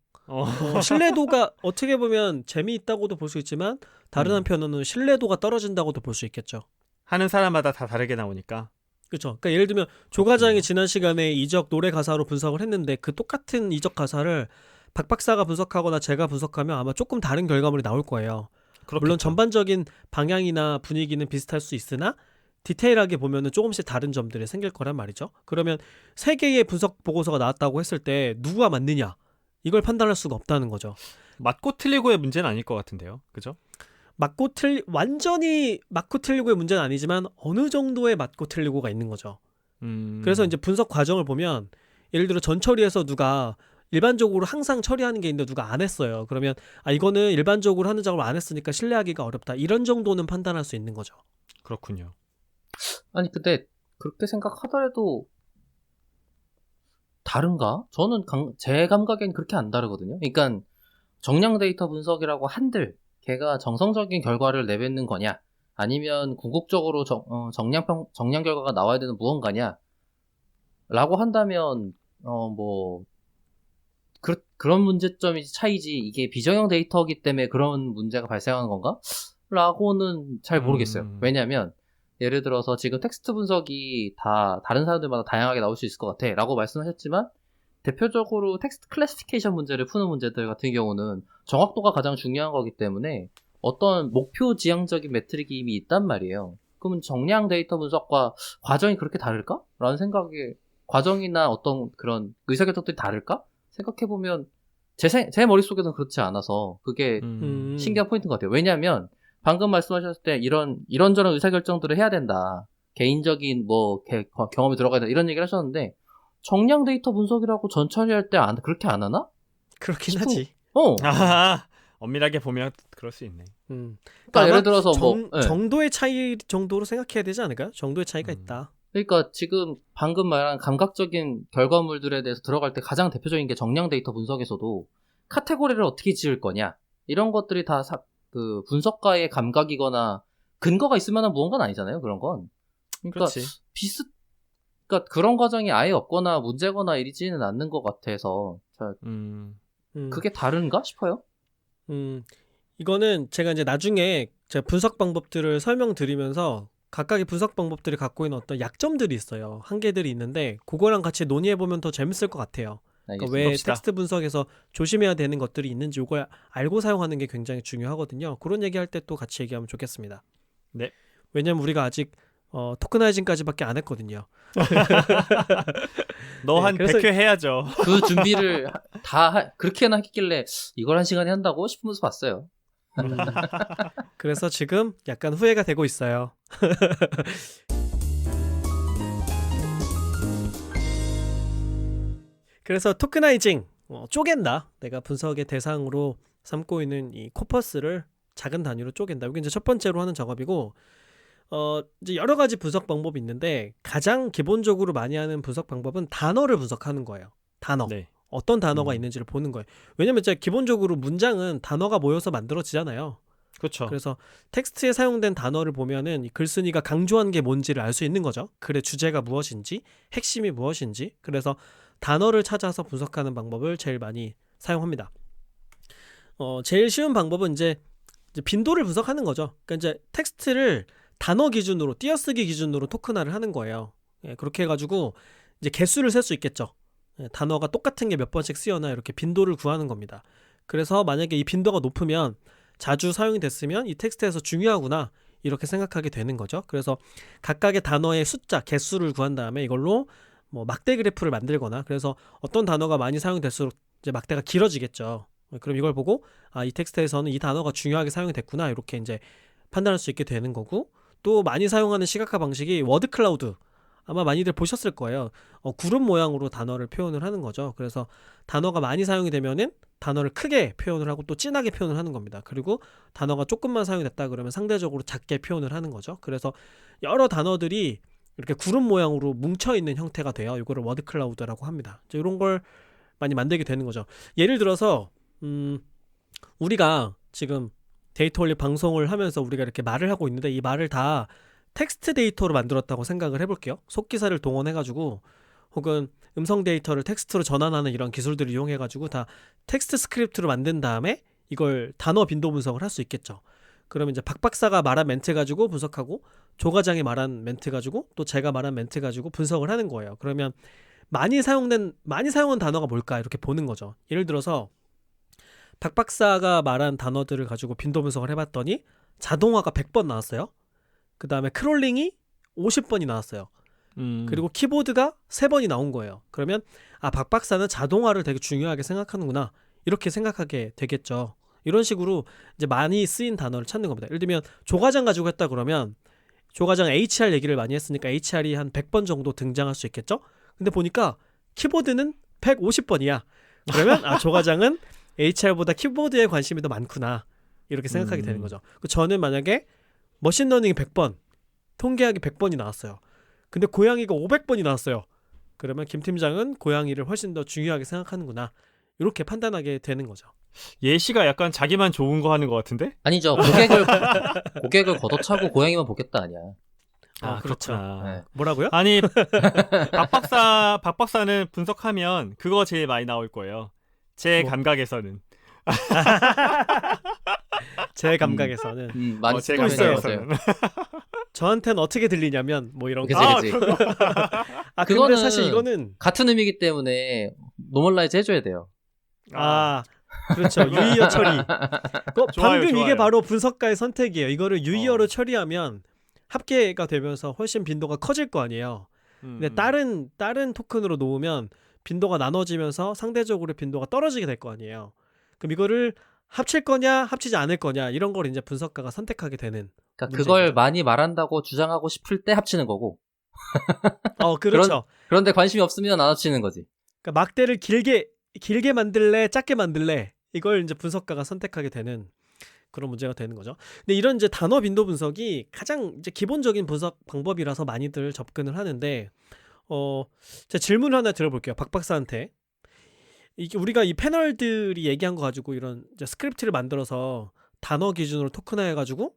신뢰도가 어떻게 보면 재미있다고도 볼 수 있지만 다른 한편으로는 신뢰도가 떨어진다고도 볼 수 있겠죠. 하는 사람마다 다 다르게 나오니까. 그렇죠. 그러니까 예를 들면 조 과장이 지난 시간에 이적 노래 가사로 분석을 했는데 그 똑같은 이적 가사를 박 박사가 분석하거나 제가 분석하면 아마 조금 다른 결과물이 나올 거예요. 그렇겠죠. 물론 전반적인 방향이나 분위기는 비슷할 수 있으나 디테일하게 보면은 조금씩 다른 점들이 생길 거란 말이죠. 그러면 세 개의 분석 보고서가 나왔다고 했을 때 누가 맞느냐 이걸 판단할 수가 없다는 거죠. 맞고 틀리고의 문제는 아닐 것 같은데요. 그죠? 완전히 맞고 틀리고의 문제는 아니지만 어느 정도의 맞고 틀리고가 있는 거죠. 그래서 이제 분석 과정을 보면 예를 들어 전처리에서 누가 일반적으로 항상 처리하는 게 있는데 누가 안 했어요. 그러면 이거는 일반적으로 하는 작업을 안 했으니까 신뢰하기가 어렵다. 이런 정도는 판단할 수 있는 거죠. 그렇군요. 아니 근데 그렇게 생각하더라도 다른가? 저는 제 감각엔 그렇게 안 다르거든요. 그러니까 정량 데이터 분석이라고 한들 걔가 정성적인 결과를 내뱉는 거냐 아니면 궁극적으로 정량 결과가 나와야 되는 무언가냐 라고 한다면 그런 문제점이 차이지 이게 비정형 데이터이기 때문에 그런 문제가 발생하는 건가? 라고는 잘 모르겠어요. 왜냐하면 예를 들어서 지금 텍스트 분석이 다 다른 사람들마다 다양하게 나올 수 있을 것 같아 라고 말씀하셨지만 대표적으로 텍스트 클래시피케이션 문제를 푸는 문제들 같은 경우는 정확도가 가장 중요한 거기 때문에 어떤 목표 지향적인 매트릭이 이미 있단 말이에요. 그러면 정량 데이터 분석과 과정이 그렇게 다를까? 라는 생각에 과정이나 어떤 그런 의사결정들이 다를까? 생각해보면 제 머릿속에는 그렇지 않아서 그게 신기한 포인트인 것 같아요. 왜냐하면 방금 말씀하셨을 때 이런저런 의사결정들을 해야 된다. 개인적인 경험이 들어가야 된다. 이런 얘기를 하셨는데 정량 데이터 분석이라고 전처리할 때 그렇게 안 하나? 그렇긴 하지. 엄밀하게 보면 그럴 수 있네. 그러니까 예를 들어서 정도의 차이 정도로 생각해야 되지 않을까요? 정도의 차이가 있다. 그러니까 지금 방금 말한 감각적인 결과물들에 대해서 들어갈 때 가장 대표적인 게 정량 데이터 분석에서도 카테고리를 어떻게 지을 거냐 이런 것들이 다 그 분석가의 감각이거나 근거가 있을 만한 무언가는 아니잖아요. 그런 건. 그러니까 그렇지. 그러니까 그런 과정이 아예 없거나 문제거나 이러지는 않는 것 같아서 음. 그게 다른가 싶어요. 이거는 제가 이제 나중에 제가 분석 방법들을 설명드리면서 각각의 분석 방법들이 갖고 있는 어떤 약점들이 있어요. 한계들이 있는데 그거랑 같이 논의해보면 더 재밌을 것 같아요. 그러니까 알겠습니다. 왜 봅시다. 텍스트 분석에서 조심해야 되는 것들이 있는지 이걸 알고 사용하는 게 굉장히 중요하거든요. 그런 얘기할 때 또 같이 얘기하면 좋겠습니다. 네. 왜냐면 우리가 아직 토크나이징까지밖에 안 했거든요. 너 네, 한 그래서- 100회 해야죠. 그 준비를 그렇게나 했길래 이걸 1시간에 한다고 싶으면서 봤어요. 그래서 지금 약간 후회가 되고 있어요. 그래서 토크나이징, 쪼갠다. 내가 분석의 대상으로 삼고 있는 이 코퍼스를 작은 단위로 쪼갠다. 이게 이제 첫 번째로 하는 작업이고, 이제 여러 가지 분석 방법이 있는데 가장 기본적으로 많이 하는 분석 방법은 단어를 분석하는 거예요. 단어. 네. 어떤 단어가 음. 있는지를 보는 거예요. 왜냐면 이제 기본적으로 문장은 단어가 모여서 만들어지잖아요. 그렇죠. 그래서 텍스트에 사용된 단어를 보면은 이 글쓴이가 강조한 게 뭔지를 알 수 있는 거죠. 글의 주제가 무엇인지, 핵심이 무엇인지. 그래서 단어를 찾아서 분석하는 방법을 제일 많이 사용합니다. 제일 쉬운 방법은 이제 빈도를 분석하는 거죠. 그러니까 이제 텍스트를 단어 기준으로, 띄어쓰기 기준으로 토큰화를 하는 거예요. 예, 그렇게 해가지고 이제 개수를 셀 수 있겠죠. 예, 단어가 똑같은 게 몇 번씩 쓰여나 이렇게 빈도를 구하는 겁니다. 그래서 만약에 이 빈도가 높으면 자주 사용이 됐으면 이 텍스트에서 중요하구나 이렇게 생각하게 되는 거죠. 그래서 각각의 단어의 숫자, 개수를 구한 다음에 이걸로 뭐 막대 그래프를 만들거나 그래서 어떤 단어가 많이 사용될수록 이제 막대가 길어지겠죠. 그럼 이걸 보고 이 텍스트에서는 이 단어가 중요하게 사용이 됐구나 이렇게 이제 판단할 수 있게 되는 거고 또 많이 사용하는 시각화 방식이 워드 클라우드 아마 많이들 보셨을 거예요. 구름 모양으로 단어를 표현을 하는 거죠. 그래서 단어가 많이 사용이 되면은 단어를 크게 표현을 하고 또 진하게 표현을 하는 겁니다. 그리고 단어가 조금만 사용이 됐다 그러면 상대적으로 작게 표현을 하는 거죠. 그래서 여러 단어들이 이렇게 구름 모양으로 뭉쳐있는 형태가 돼요. 이거를 워드 클라우드라고 합니다. 이런 걸 많이 만들게 되는 거죠. 예를 들어서 우리가 지금 데이터 올립 방송을 하면서 우리가 이렇게 말을 하고 있는데 이 말을 다 텍스트 데이터로 만들었다고 생각을 해볼게요. 속기사를 동원해가지고 혹은 음성 데이터를 텍스트로 전환하는 이런 기술들을 이용해가지고 다 텍스트 스크립트로 만든 다음에 이걸 단어 빈도 분석을 할 수 있겠죠. 그러면 이제 박 박사가 말한 멘트 가지고 분석하고 조 과장이 말한 멘트 가지고 또 제가 말한 멘트 가지고 분석을 하는 거예요. 그러면 많이 사용한 단어가 뭘까 이렇게 보는 거죠. 예를 들어서 박 박사가 말한 단어들을 가지고 빈도 분석을 해봤더니 자동화가 100번 나왔어요. 그 다음에 크롤링이 50번이 나왔어요. 그리고 키보드가 3번이 나온 거예요. 그러면 박 박사는 자동화를 되게 중요하게 생각하는구나 이렇게 생각하게 되겠죠. 이런 식으로 이제 많이 쓰인 단어를 찾는 겁니다. 예를 들면 조과장 가지고 했다 그러면 조과장 HR 얘기를 많이 했으니까 HR이 한 100번 정도 등장할 수 있겠죠. 근데 보니까 키보드는 150번이야. 그러면 조과장은 HR보다 키보드에 관심이 더 많구나 이렇게 생각하게 되는 거죠. 저는 만약에 머신러닝이 100번, 통계학이 100번이 나왔어요. 근데 고양이가 500번이 나왔어요. 그러면 김 팀장은 고양이를 훨씬 더 중요하게 생각하는구나. 이렇게 판단하게 되는 거죠. 예시가 약간 자기만 좋은 거 하는 것 같은데? 아니죠. 고객을 걷어차고 고양이만 보겠다 아니야. 그렇죠. 그렇구나. 네. 뭐라고요? 아니 박 박사는 분석하면 그거 제일 많이 나올 거예요. 제 뭐? 감각에서는. 제 감각에서는 많이 제 또 있어요. 감각에서는. 저한테는 어떻게 들리냐면 뭐 이런 그치, 거. 그치. 근데 그거는 사실 이거는 같은 의미이기 때문에 노멀라이즈 해줘야 돼요. 그렇죠. 유의어 처리. 좋아요, 방금 이게 좋아요. 바로 분석가의 선택이에요. 이거를 유의어로 처리하면 합계가 되면서 훨씬 빈도가 커질 거 아니에요. 근데 다른 토큰으로 놓으면 빈도가 나눠지면서 상대적으로 빈도가 떨어지게 될 거 아니에요. 그럼 이거를 합칠 거냐 합치지 않을 거냐 이런 걸 이제 분석가가 선택하게 되는 그러니까 문제죠. 그걸 많이 말한다고 주장하고 싶을 때 합치는 거고. 그렇죠. 그런데 관심이 없으면 안 합치는 거지. 그러니까 막대를 길게 만들래 작게 만들래 이걸 이제 분석가가 선택하게 되는 그런 문제가 되는 거죠. 근데 이런 이제 단어 빈도 분석이 가장 이제 기본적인 분석 방법이라서 많이들 접근을 하는데 제가 질문을 하나 들어볼게요. 박 박사한테. 이게 우리가 이 패널들이 얘기한 거 가지고 이런 이제 스크립트를 만들어서 단어 기준으로 토큰화해 가지고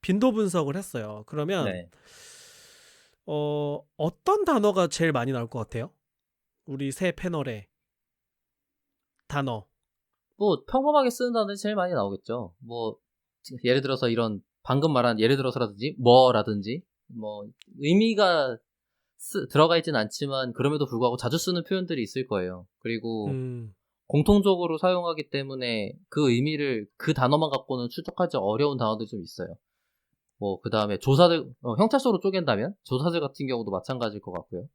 빈도 분석을 했어요. 그러면 네. 어떤 단어가 제일 많이 나올 것 같아요? 우리 새 패널에 단어. 뭐 평범하게 쓰는 단어들이 제일 많이 나오겠죠. 뭐 예를 들어서 이런 방금 말한 예를 들어서라든지 뭐라든지 뭐 의미가 들어가 있진 않지만 그럼에도 불구하고 자주 쓰는 표현들이 있을 거예요. 그리고 공통적으로 사용하기 때문에 그 의미를 그 단어만 갖고는 추적하기 어려운 단어들이 좀 있어요. 뭐 그 다음에 조사들 형태소로 쪼갠다면 조사들 같은 경우도 마찬가지일 것 같고요.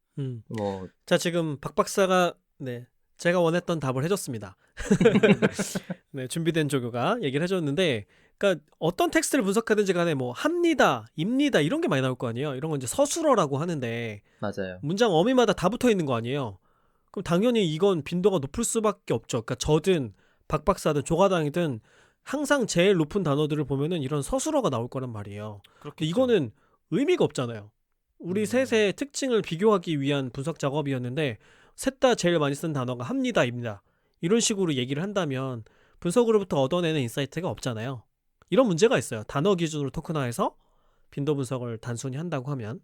뭐 자, 지금 박 박사가 네, 제가 원했던 답을 해줬습니다. 네, 준비된 조교가 얘기를 해줬는데, 그러니까 어떤 텍스트를 분석하든지 간에 뭐 합니다, 입니다 이런 게 많이 나올 거 아니에요. 이런 건 이제 서술어라고 하는데 맞아요. 문장 어미마다 다 붙어 있는 거 아니에요. 그럼 당연히 이건 빈도가 높을 수밖에 없죠. 그러니까 저든 박 박사든 조가당이든 항상 제일 높은 단어들을 보면은 이런 서술어가 나올 거란 말이에요. 근데 이거는 의미가 없잖아요. 우리 셋의 특징을 비교하기 위한 분석 작업이었는데 셋 다 제일 많이 쓴 단어가 합니다, 입니다. 이런 식으로 얘기를 한다면 분석으로부터 얻어내는 인사이트가 없잖아요. 이런 문제가 있어요. 단어 기준으로 토큰화해서 빈도 분석을 단순히 한다고 하면.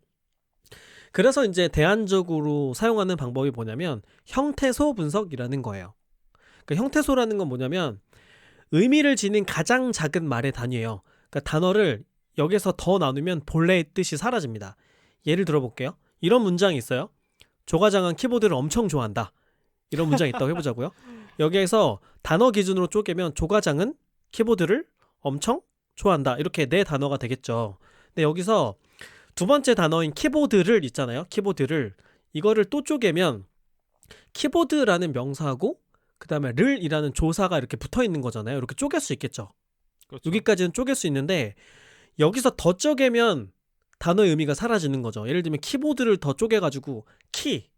그래서 이제 대안적으로 사용하는 방법이 뭐냐면 형태소 분석이라는 거예요. 그러니까 형태소라는 건 뭐냐면 의미를 지닌 가장 작은 말의 단위예요. 그러니까 단어를 여기서 더 나누면 본래의 뜻이 사라집니다. 예를 들어볼게요. 이런 문장이 있어요. 조과장은 키보드를 엄청 좋아한다. 이런 문장이 있다고 해보자고요. 여기에서 단어 기준으로 쪼개면 조과장은 키보드를 엄청 좋아한다. 이렇게 네 단어가 되겠죠. 근데 여기서 두 번째 단어인 키보드를 있잖아요. 키보드를 이거를 또 쪼개면 키보드라는 명사하고 그 다음에 를이라는 조사가 이렇게 붙어 있는 거잖아요. 이렇게 쪼갤 수 있겠죠. 그렇죠. 여기까지는 쪼갤 수 있는데 여기서 더 쪼개면 단어의 의미가 사라지는 거죠. 예를 들면 키보드를 더 쪼개가지고 키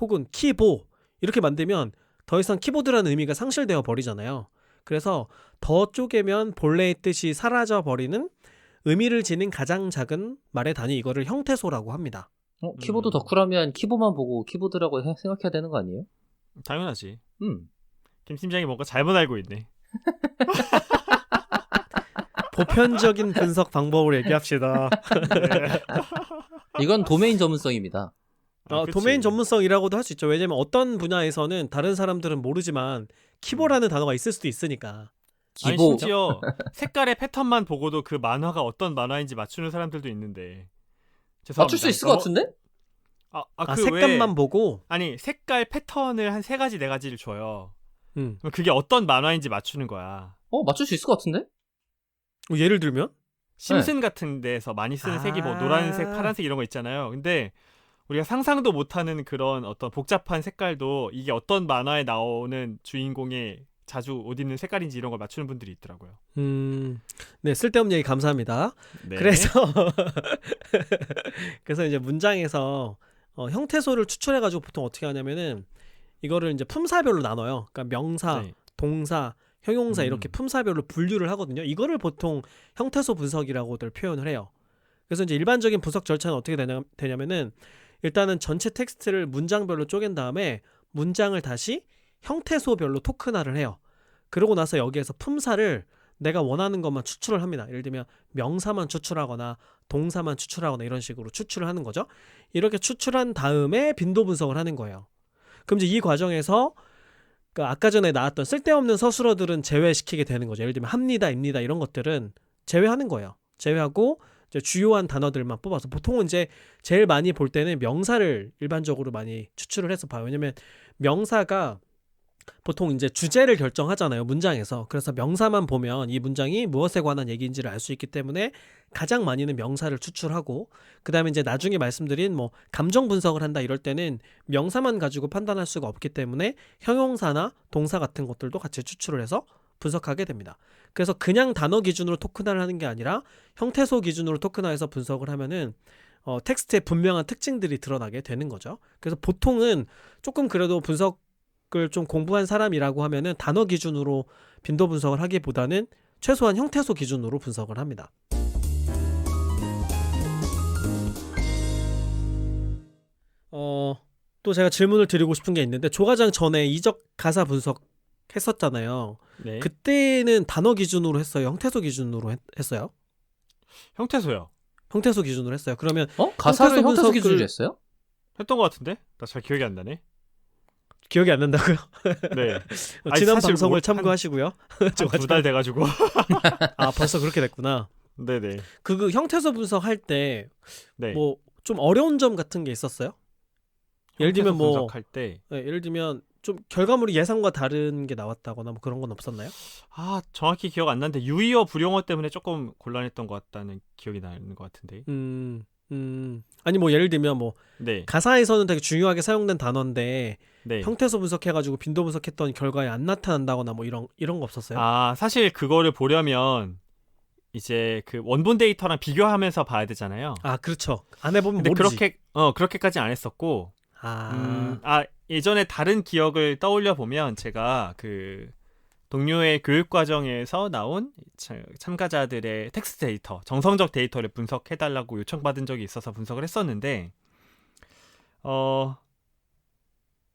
혹은 키보 이렇게 만들면 더 이상 키보드라는 의미가 상실되어 버리잖아요. 그래서 더 쪼개면 본래의 뜻이 사라져 버리는 의미를 지닌 가장 작은 말의 단위, 이거를 형태소라고 합니다. 키보드 덕후라면 키보만 보고 키보드라고 생각해야 되는 거 아니에요? 당연하지. 김 팀장이 뭔가 잘못 알고 있네. 보편적인 분석 방법을 얘기합시다. 이건 도메인 전문성입니다. 도메인 전문성이라고도 할 수 있죠. 왜냐면 어떤 분야에서는 다른 사람들은 모르지만 키보라는 단어가 있을 수도 있으니까. 아니 심지어 색깔의 패턴만 보고도 그 만화가 어떤 만화인지 맞추는 사람들도 있는데. 죄송합니다. 맞출 수 있을 것 같은데? 그 색감만 보고? 아니 색깔 패턴을 한 3가지 4가지를 줘요. 그럼 그게 어떤 만화인지 맞추는 거야. 맞출 수 있을 것 같은데? 예를 들면? 심슨 같은 데서 많이 쓰는 색이 뭐 노란색, 파란색 이런 거 있잖아요. 근데 우리가 상상도 못하는 그런 어떤 복잡한 색깔도 이게 어떤 만화에 나오는 주인공의 자주 옷 입는 색깔인지 이런 걸 맞추는 분들이 있더라고요. 네, 쓸데없는 얘기 감사합니다. 네. 그래서 이제 문장에서 형태소를 추출해가지고 보통 어떻게 하냐면은 이거를 이제 품사별로 나눠요. 그러니까 명사, 네. 동사, 형용사 이렇게 품사별로 분류를 하거든요. 이거를 보통 형태소 분석이라고들 표현을 해요. 그래서 이제 일반적인 분석 절차는 어떻게 되냐면은 일단은 전체 텍스트를 문장별로 쪼갠 다음에 문장을 다시 형태소별로 토큰화를 해요. 그러고 나서 여기에서 품사를 내가 원하는 것만 추출을 합니다. 예를 들면 명사만 추출하거나 동사만 추출하거나 이런 식으로 추출을 하는 거죠. 이렇게 추출한 다음에 빈도 분석을 하는 거예요. 그럼 이제 이 과정에서 아까 전에 나왔던 쓸데없는 서술어들은 제외시키게 되는 거죠. 예를 들면 합니다, 입니다 이런 것들은 제외하는 거예요. 제외하고 이제 주요한 단어들만 뽑아서 보통은 이제 제일 많이 볼 때는 명사를 일반적으로 많이 추출을 해서 봐요. 왜냐면 명사가 보통 이제 주제를 결정하잖아요, 문장에서. 그래서 명사만 보면 이 문장이 무엇에 관한 얘기인지를 알 수 있기 때문에 가장 많이는 명사를 추출하고, 그 다음에 이제 나중에 말씀드린 뭐 감정 분석을 한다 이럴 때는 명사만 가지고 판단할 수가 없기 때문에 형용사나 동사 같은 것들도 같이 추출을 해서 분석하게 됩니다. 그래서 그냥 단어 기준으로 토큰화를 하는 게 아니라 형태소 기준으로 토큰화해서 분석을 하면은 텍스트의 분명한 특징들이 드러나게 되는 거죠. 그래서 보통은 조금 그래도 분석을 좀 공부한 사람이라고 하면은 단어 기준으로 빈도 분석을 하기보다는 최소한 형태소 기준으로 분석을 합니다. 또 제가 질문을 드리고 싶은 게 있는데, 조과장 전에 이적 가사 분석 했었잖아요. 네. 그때는 단어 기준으로 했어요? 형태소 기준으로 했어요? 형태소요. 형태소 기준으로 했어요. 그러면 가사를 형태소 분석을- 기준으로 했어요? 했던 것 같은데? 나 잘 기억이 안 나네. 기억이 안 난다고요? 네. 아니, 지난 사실 방송을 뭐 참고하시고요. 한 2달 돼가지고. 아 벌써 그렇게 됐구나. 네네. 그 형태소 분석할 때 네. 뭐 좀 어려운 점 같은 게 있었어요? 예를 들면 형태소 뭐 분석할 때 예를 들면 좀 결과물이 예상과 다른 게 나왔다거나 뭐 그런 건 없었나요? 정확히 기억 안 나는데 유의어 불용어 때문에 조금 곤란했던 것 같다는 기억이 나는 것 같은데. 아니 뭐 예를 들면 뭐 네. 가사에서는 되게 중요하게 사용된 단어인데 네. 형태소 분석해가지고 빈도 분석했던 결과에 안 나타난다거나 뭐 이런 거 없었어요? 사실 그거를 보려면 이제 그 원본 데이터랑 비교하면서 봐야 되잖아요. 그렇죠. 안 해보면 근데 모르지. 그렇게까지 안 했었고, 예전에 다른 기억을 떠올려 보면 제가 그 동료의 교육 과정에서 나온 참가자들의 텍스트 데이터, 정성적 데이터를 분석해 달라고 요청받은 적이 있어서 분석을 했었는데,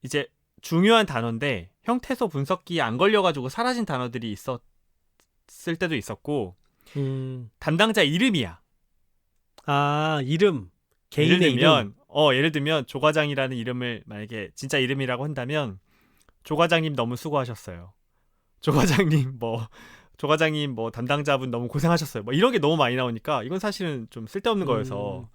이제 중요한 단어인데 형태소 분석기에 안 걸려가지고 사라진 단어들이 있었을 때도 있었고, 담당자 이름이야. 이름. 개인의 이름. 예를 들면 조 과장이라는 이름을 만약에 진짜 이름이라고 한다면 조 과장님 너무 수고하셨어요. 조 과장님 뭐 담당자분 너무 고생하셨어요. 뭐 이런 게 너무 많이 나오니까 이건 사실은 좀 쓸데없는 거여서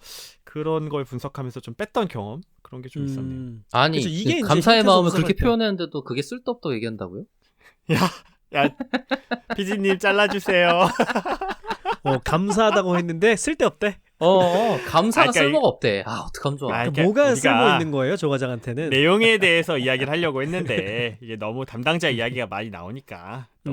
그런 걸 분석하면서 좀 뺐던 경험 그런 게 좀 있었네요. 아니 그쵸, 이게 이제 감사의 형태소 마음을 분석할 그렇게 때. 표현했는데도 그게 쓸데없다고 얘기한다고요? 야, 피디님 잘라주세요. 감사하다고 했는데 쓸데없대. 감사가 그러니까 쓸모가 없대. 어떡하면 좋아. 그러니까 뭐가 우리가 쓸모 있는 거예요, 조 과장한테는? 내용에 대해서 이야기를 하려고 했는데 이게 너무 담당자 이야기가 많이 나오니까 또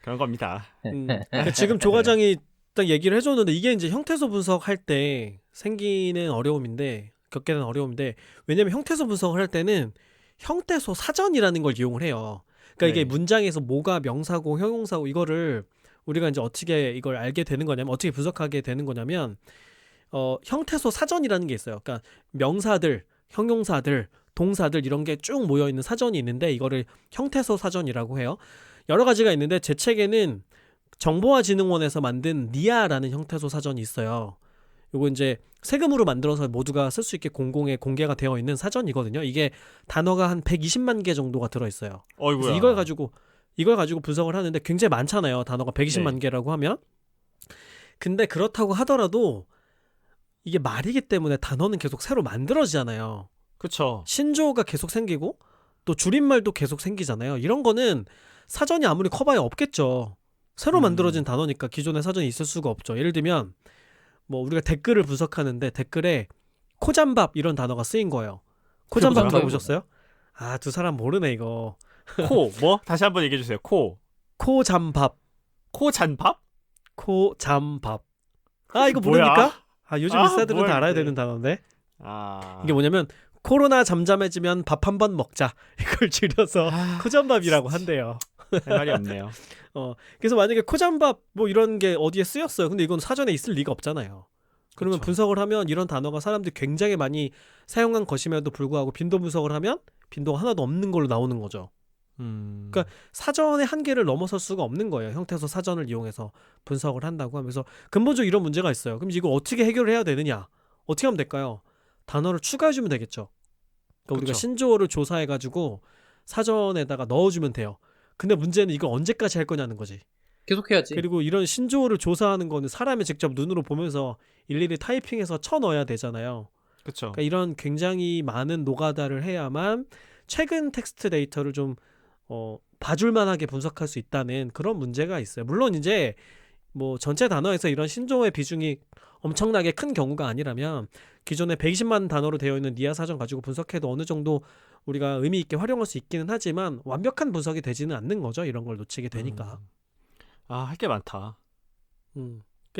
그런 겁니다. 그러니까 지금 조 과장이 딱 얘기를 해줬는데 이게 이제 형태소 분석할 때 생기는 어려움인데 겪게 되는 어려움인데 왜냐면 형태소 분석을 할 때는 형태소 사전이라는 걸 이용을 해요. 그러니까 이게 네. 문장에서 뭐가 명사고 형용사고 이거를 우리가 이제 어떻게 이걸 알게 되는 거냐면 어떻게 분석하게 되는 거냐면 형태소 사전이라는 게 있어요. 그러니까 명사들, 형용사들, 동사들 이런 게 쭉 모여 있는 사전이 있는데 이거를 형태소 사전이라고 해요. 여러 가지가 있는데 제 책에는 정보화진흥원에서 만든 니아라는 형태소 사전이 있어요. 요거 이제 세금으로 만들어서 모두가 쓸 수 있게 공공에 공개가 되어 있는 사전이거든요. 이게 단어가 한 120만 개 정도가 들어 있어요. 그래서 어이구야. 이걸 가지고 분석을 하는데 굉장히 많잖아요. 단어가 120만 개라고 하면. 근데 그렇다고 하더라도 이게 말이기 때문에 단어는 계속 새로 만들어지잖아요. 그쵸. 신조어가 계속 생기고 또 줄임말도 계속 생기잖아요. 이런 거는 사전이 아무리 커봐야 없겠죠. 새로 만들어진 단어니까 기존의 사전이 있을 수가 없죠. 예를 들면 뭐 우리가 댓글을 분석하는데 댓글에 코잠밥 이런 단어가 쓰인 거예요. 코잠밥 뭐야? 들어보셨어요? 두 사람 모르네 이거. 다시 한번 얘기해 주세요. 코잠밥. 코잔밥? 코잠밥. 이거 뭐야? 모릅니까? 요즘 인싸들은 뭐야, 다 알아야 이게. 되는 단어인데. 아. 이게 뭐냐면 코로나 잠잠해지면 밥 한 번 먹자. 이걸 줄여서 코잠밥이라고 한대요. 할 말이 없네요. 그래서 만약에 코잠밥 뭐 이런 게 어디에 쓰였어요. 근데 이건 사전에 있을 리가 없잖아요. 그러면 그쵸. 분석을 하면 이런 단어가 사람들이 굉장히 많이 사용한 것임에도 불구하고 빈도 분석을 하면 빈도가 하나도 없는 걸로 나오는 거죠. 그러니까 사전의 한계를 넘어설 수가 없는 거예요. 형태소 사전을 이용해서 분석을 한다고 하면서 근본적으로 이런 문제가 있어요. 그럼 이걸 어떻게 해결을 해야 되느냐? 어떻게 하면 될까요? 단어를 추가해주면 되겠죠. 그러니까 우리가 그쵸. 신조어를 조사해가지고 사전에다가 넣어주면 돼요. 근데 문제는 이걸 언제까지 할 거냐는 거지. 계속해야지. 그리고 이런 신조어를 조사하는 거는 사람이 직접 눈으로 보면서 일일이 타이핑해서 쳐넣어야 되잖아요. 그쵸. 그러니까 이런 굉장히 많은 노가다를 해야만 최근 텍스트 데이터를 좀 봐줄만하게 분석할 수 있다는 그런 문제가 있어요. 물론 이제 뭐 전체 단어에서 이런 신조어의 비중이 엄청나게 큰 경우가 아니라면 기존에 120만 단어로 되어 있는 니아 사전 가지고 분석해도 어느 정도 우리가 의미 있게 활용할 수 있기는 하지만 완벽한 분석이 되지는 않는 거죠. 이런 걸 놓치게 되니까. 할 게 많다.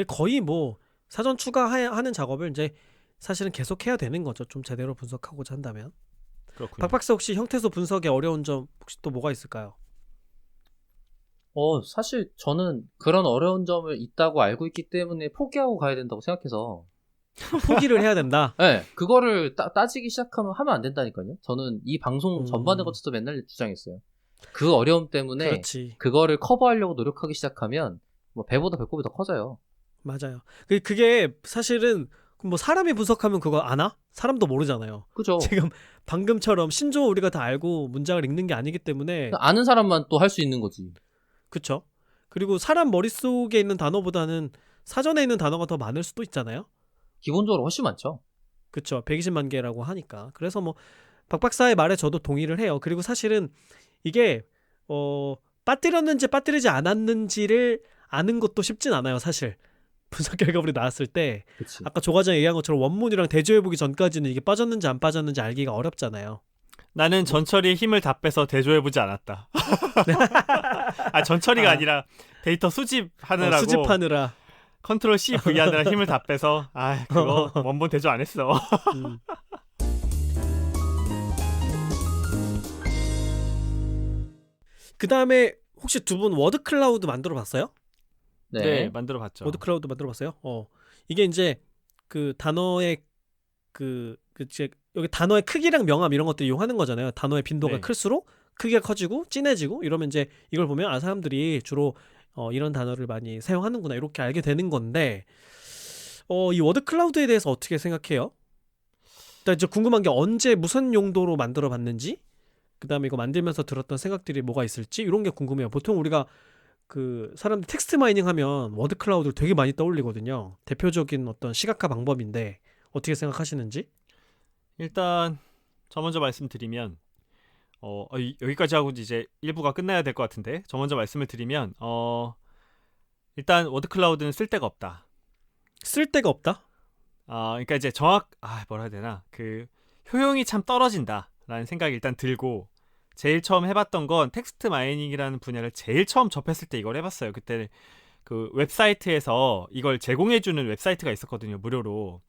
거의 뭐 사전 추가하는 작업을 이제 사실은 계속해야 되는 거죠. 좀 제대로 분석하고자 한다면. 그렇군요. 박박사 혹시 형태소 분석의 어려운 점 혹시 또 뭐가 있을까요? 사실 저는 그런 어려운 점을 있다고 알고 있기 때문에 포기하고 가야 된다고 생각해서. 포기를 해야 된다. 네, 그거를 따지기 시작하면 하면 안 된다니까요. 저는 이 방송 전반에 거쳐서 맨날 주장했어요. 그 어려움 때문에 그렇지. 그거를 커버하려고 노력하기 시작하면 뭐 배보다 배꼽이 더 커져요. 맞아요. 그게 사실은 뭐 사람이 분석하면 그거 아나? 사람도 모르잖아요. 그죠. 지금 방금처럼 신조어 우리가 다 알고 문장을 읽는 게 아니기 때문에 아는 사람만 또 할 수 있는 거지. 그쵸? 그리고 사람 머릿속에 있는 단어보다는 사전에 있는 단어가 더 많을 수도 있잖아요. 기본적으로 훨씬 많죠. 그쵸? 120만 개라고 하니까. 그래서 뭐 박 박사의 말에 저도 동의를 해요. 그리고 사실은 이게 빠뜨렸는지 빠뜨리지 않았는지를 아는 것도 쉽진 않아요. 사실 분석 결과물이 나왔을 때 그치. 아까 조 과장이 얘기한 것처럼 원문이랑 대조해보기 전까지는 이게 빠졌는지 안 빠졌는지 알기가 어렵잖아요. 나는 전처리의 힘을 다 빼서 대조해보지 않았다. 전처리가 아니라 데이터 수집하느라고 수집하느라 컨트롤 C, V 하느라 힘을 다 빼서 그거 원본 대조 안 했어. 그 다음에 혹시 두 분 워드 클라우드 만들어 봤어요? 네, 만들어봤죠. 워드 클라우드 만들어 봤어요? 이게 이제 그 단어의 여기 단어의 크기랑 명암 이런 것들 이용하는 거잖아요. 단어의 빈도가 네. 클수록 크기가 커지고 진해지고 이러면 이제 이걸 보면 사람들이 주로 이런 단어를 많이 사용하는구나 이렇게 알게 되는 건데 이 워드 클라우드에 대해서 어떻게 생각해요? 일단 이제 궁금한 게 언제 무슨 용도로 만들어 봤는지 그다음에 이거 만들면서 들었던 생각들이 뭐가 있을지 이런 게 궁금해요. 보통 우리가 그 사람들 텍스트 마이닝 하면 워드 클라우드를 되게 많이 떠올리거든요. 대표적인 어떤 시각화 방법인데 어떻게 생각하시는지? 일단 저 먼저 말씀드리면 여기까지 하고 이제 1부가 끝나야 될 것 같은데 저 먼저 말씀을 드리면 일단 워드 클라우드는 쓸데가 없다. 쓸데가 없다? 그러니까 이제 뭐라 해야 되나 그 효용이 참 떨어진다라는 생각이 일단 들고 제일 처음 해봤던 건 텍스트 마이닝이라는 분야를 제일 처음 접했을 때 이걸 해봤어요. 그때 그 웹사이트에서 이걸 제공해주는 웹사이트가 있었거든요. 무료로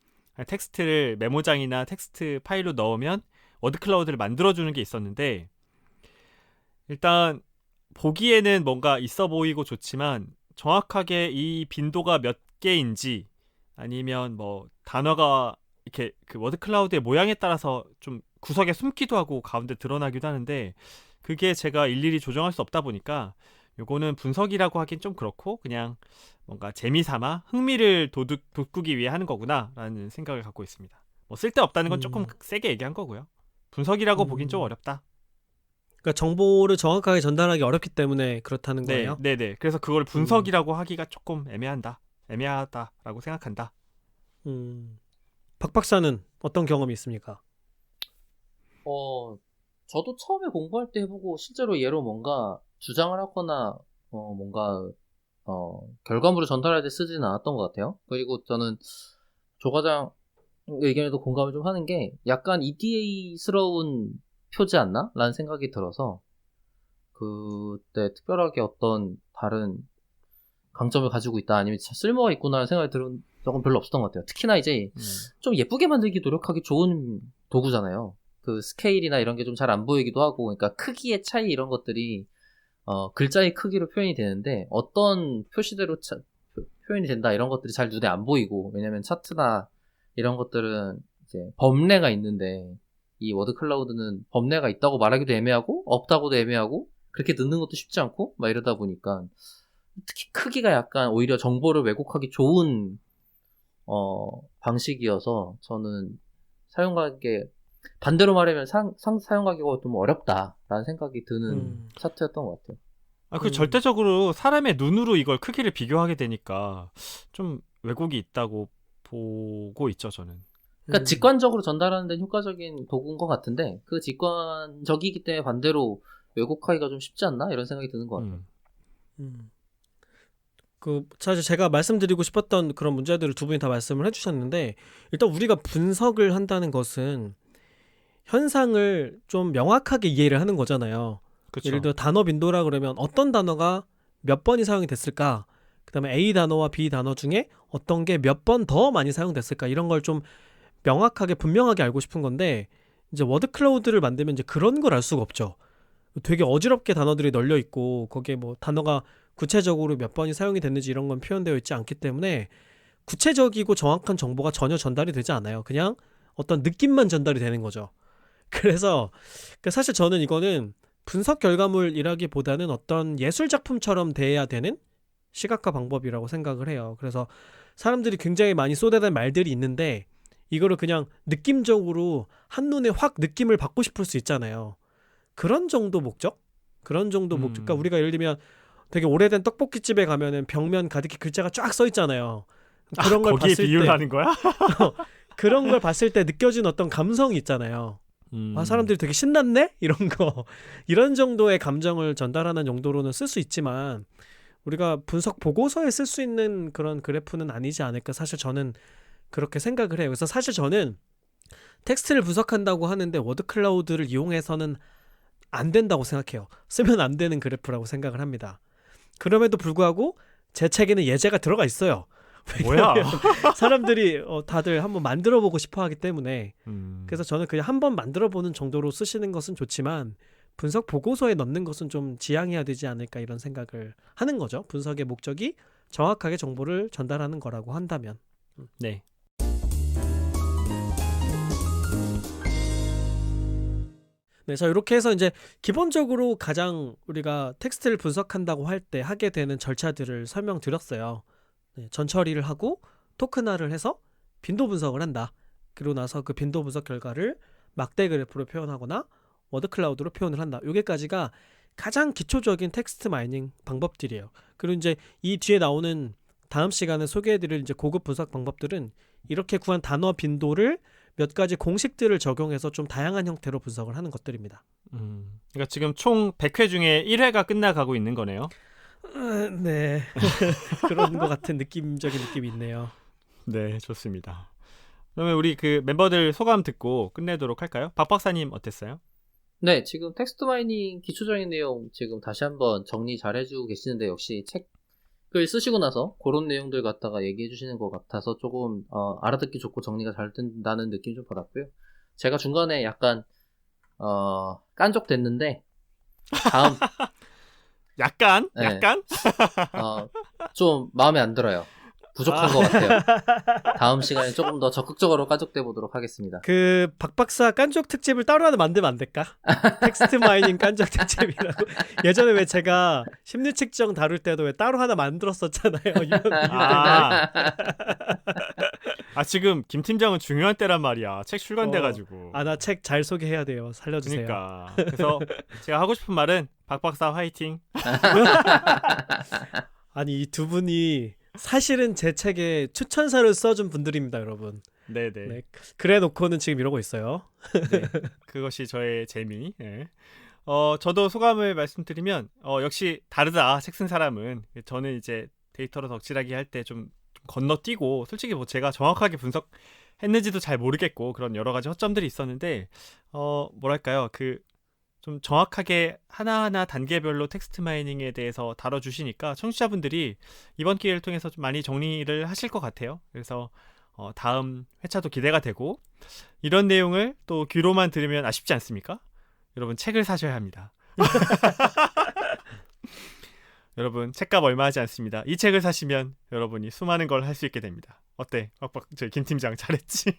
텍스트를 메모장이나 텍스트 파일로 넣으면 워드 클라우드를 만들어주는 게 있었는데 일단 보기에는 뭔가 있어 보이고 좋지만 정확하게 이 빈도가 몇 개인지 아니면 뭐 단어가 이렇게 그 워드 클라우드의 모양에 따라서 좀 구석에 숨기도 하고 가운데 드러나기도 하는데 그게 제가 일일이 조정할 수 없다 보니까 요거는 분석이라고 하긴 좀 그렇고 그냥 뭔가 재미삼아 흥미를 돋구기 위해 하는 거구나 라는 생각을 갖고 있습니다. 뭐 쓸데없다는 건 조금 세게 얘기한 거고요. 분석이라고 보긴 좀 어렵다. 그러니까 정보를 정확하게 전달하기 어렵기 때문에 그렇다는 거예요? 네네. 그래서 그걸 분석이라고 하기가 조금 애매하다라고 생각한다. 박 박사는 어떤 경험이 있습니까? 저도 처음에 공부할 때 해보고 실제로 얘로 뭔가 주장을 하거나 뭔가 결과물을 전달할 때 쓰지는 않았던 것 같아요. 그리고 저는 조 과장 의견에도 공감을 좀 하는 게 약간 EDA스러운 표지 않나? 라는 생각이 들어서 그때 특별하게 어떤 다른 강점을 가지고 있다 아니면 쓸모가 있구나 생각이 들은 적은 별로 없었던 것 같아요. 특히나 이제 좀 예쁘게 만들기 노력하기 좋은 도구잖아요. 그 스케일이나 이런 게 좀 잘 안 보이기도 하고 그러니까 크기의 차이 이런 것들이 글자의 크기로 표현이 되는데 어떤 표시대로 표현이 된다 이런 것들이 잘 눈에 안 보이고 왜냐면 차트나 이런 것들은 이제 범례가 있는데 이 워드 클라우드는 범례가 있다고 말하기도 애매하고 없다고도 애매하고 그렇게 넣는 것도 쉽지 않고 막 이러다 보니까 특히 크기가 약간 오히려 정보를 왜곡하기 좋은 방식이어서 저는 사용하기에 반대로 말하면 사용하기가 좀 어렵다라는 생각이 드는 차트였던 것 같아요. 절대적으로 사람의 눈으로 이걸 크기를 비교하게 되니까 좀 왜곡이 있다고 보고 있죠, 저는. 그러니까 직관적으로 전달하는 데는 효과적인 도구인 것 같은데 그 직관적이기 때문에 반대로 왜곡하기가 좀 쉽지 않나? 이런 생각이 드는 것 같아요. 사실 제가 말씀드리고 싶었던 그런 문제들을 두 분이 다 말씀을 해주셨는데 일단 우리가 분석을 한다는 것은 현상을 좀 명확하게 이해를 하는 거잖아요. 그쵸. 예를 들어 단어 빈도라 그러면 어떤 단어가 몇 번이 사용이 됐을까? 그 다음에 A 단어와 B 단어 중에 어떤 게 몇 번 더 많이 사용됐을까? 이런 걸 좀 명확하게 분명하게 알고 싶은 건데 이제 워드 클라우드를 만들면 이제 그런 걸 알 수가 없죠. 되게 어지럽게 단어들이 널려 있고 거기에 뭐 단어가 구체적으로 몇 번이 사용이 됐는지 이런 건 표현되어 있지 않기 때문에 구체적이고 정확한 정보가 전혀 전달이 되지 않아요. 그냥 어떤 느낌만 전달이 되는 거죠. 그래서 사실 저는 이거는 분석 결과물이라기보다는 어떤 예술 작품처럼 돼야 되는 시각화 방법이라고 생각을 해요. 그래서 사람들이 굉장히 많이 쏟아낸 말들이 있는데 이거를 그냥 느낌적으로 한눈에 확 느낌을 받고 싶을 수 있잖아요. 그런 정도 목적? 그런 정도 목적. 그러니까 우리가 예를 들면 되게 오래된 떡볶이집에 가면은 벽면 가득히 글자가 쫙 써 있잖아요. 그런 걸 거기에 봤을 비유를 때 하는 거야? 그런 걸 봤을 때 느껴지는 어떤 감성이 있잖아요. 아, 사람들이 되게 신났네? 이런 거. 이런 정도의 감정을 전달하는 용도로는 쓸 수 있지만 우리가 분석 보고서에 쓸 수 있는 그런 그래프는 아니지 않을까 사실 저는 그렇게 생각을 해요. 그래서 사실 저는 텍스트를 분석한다고 하는데 워드 클라우드를 이용해서는 안 된다고 생각해요. 쓰면 안 되는 그래프라고 생각을 합니다. 그럼에도 불구하고 제 책에는 예제가 들어가 있어요. 뭐야? 사람들이 다들 한번 만들어보고 싶어 하기 때문에 그래서 저는 그냥 한번 만들어보는 정도로 쓰시는 것은 좋지만 분석 보고서에 넣는 것은 좀 지양해야 되지 않을까 이런 생각을 하는 거죠. 분석의 목적이 정확하게 정보를 전달하는 거라고 한다면. 네. 네, 자 이렇게 해서 이제 기본적으로 가장 우리가 텍스트를 분석한다고 할 때 하게 되는 절차들을 설명드렸어요. 네, 전처리를 하고 토큰화를 해서 빈도 분석을 한다. 그리고 나서 그 빈도 분석 결과를 막대 그래프로 표현하거나 워드 클라우드로 표현을 한다. 여기까지가 가장 기초적인 텍스트 마이닝 방법들이에요. 그리고 이제 이 뒤에 나오는 다음 시간에 소개해드릴 이제 고급 분석 방법들은 이렇게 구한 단어 빈도를 몇 가지 공식들을 적용해서 좀 다양한 형태로 분석을 하는 것들입니다. 그러니까 지금 총 100회 중에 1회가 끝나가고 있는 거네요. 네. 그런 것 같은 느낌적인 느낌이 있네요. 네, 좋습니다. 그러면 우리 그 멤버들 소감 듣고 끝내도록 할까요? 박 박사님 어땠어요? 네, 지금 텍스트 마이닝 기초적인 내용 지금 다시 한번 정리 잘 해주고 계시는데 역시 책을 쓰시고 나서 그런 내용들 갖다가 얘기해 주시는 것 같아서 조금 알아듣기 좋고 정리가 잘 된다는 느낌 좀 받았고요. 제가 중간에 약간 깐족됐는데 다음 약간? 네. 약간? 좀 마음에 안 들어요. 부족한 것 같아요. 다음 시간에 조금 더 적극적으로 깐족돼 보도록 하겠습니다. 그 박박사 깐족 특집을 따로 하나 만들면 안 될까? 텍스트 마이닝 깐족 특집이라고. 예전에 왜 제가 심리 측정 다룰 때도 왜 따로 하나 만들었었잖아요. 지금 김 팀장은 중요한 때란 말이야. 책 출간돼가지고. 나 책 잘 소개해야 돼요. 살려주세요. 그러니까. 그래서 제가 하고 싶은 말은 박 박사 화이팅. 아니 이 두 분이 사실은 제 책에 추천사를 써준 분들입니다, 여러분. 네네. 네, 그래 놓고는 지금 이러고 있어요. 네, 그것이 저의 재미. 네. 저도 소감을 말씀드리면 역시 다르다. 책 쓴 사람은. 저는 이제 데이터로 덕질하기 할 때 좀 건너뛰고 솔직히 뭐 제가 정확하게 분석했는지도 잘 모르겠고 그런 여러 가지 허점들이 있었는데 뭐랄까요 그 좀 정확하게 하나하나 단계별로 텍스트 마이닝에 대해서 다뤄주시니까 청취자분들이 이번 기회를 통해서 좀 많이 정리를 하실 것 같아요. 그래서 다음 회차도 기대가 되고 이런 내용을 또 귀로만 들으면 아쉽지 않습니까? 여러분 책을 사셔야 합니다. 여러분 책값 얼마 하지 않습니다. 이 책을 사시면 여러분이 수많은 걸 할 수 있게 됩니다. 어때? 저희 김 팀장 잘했지?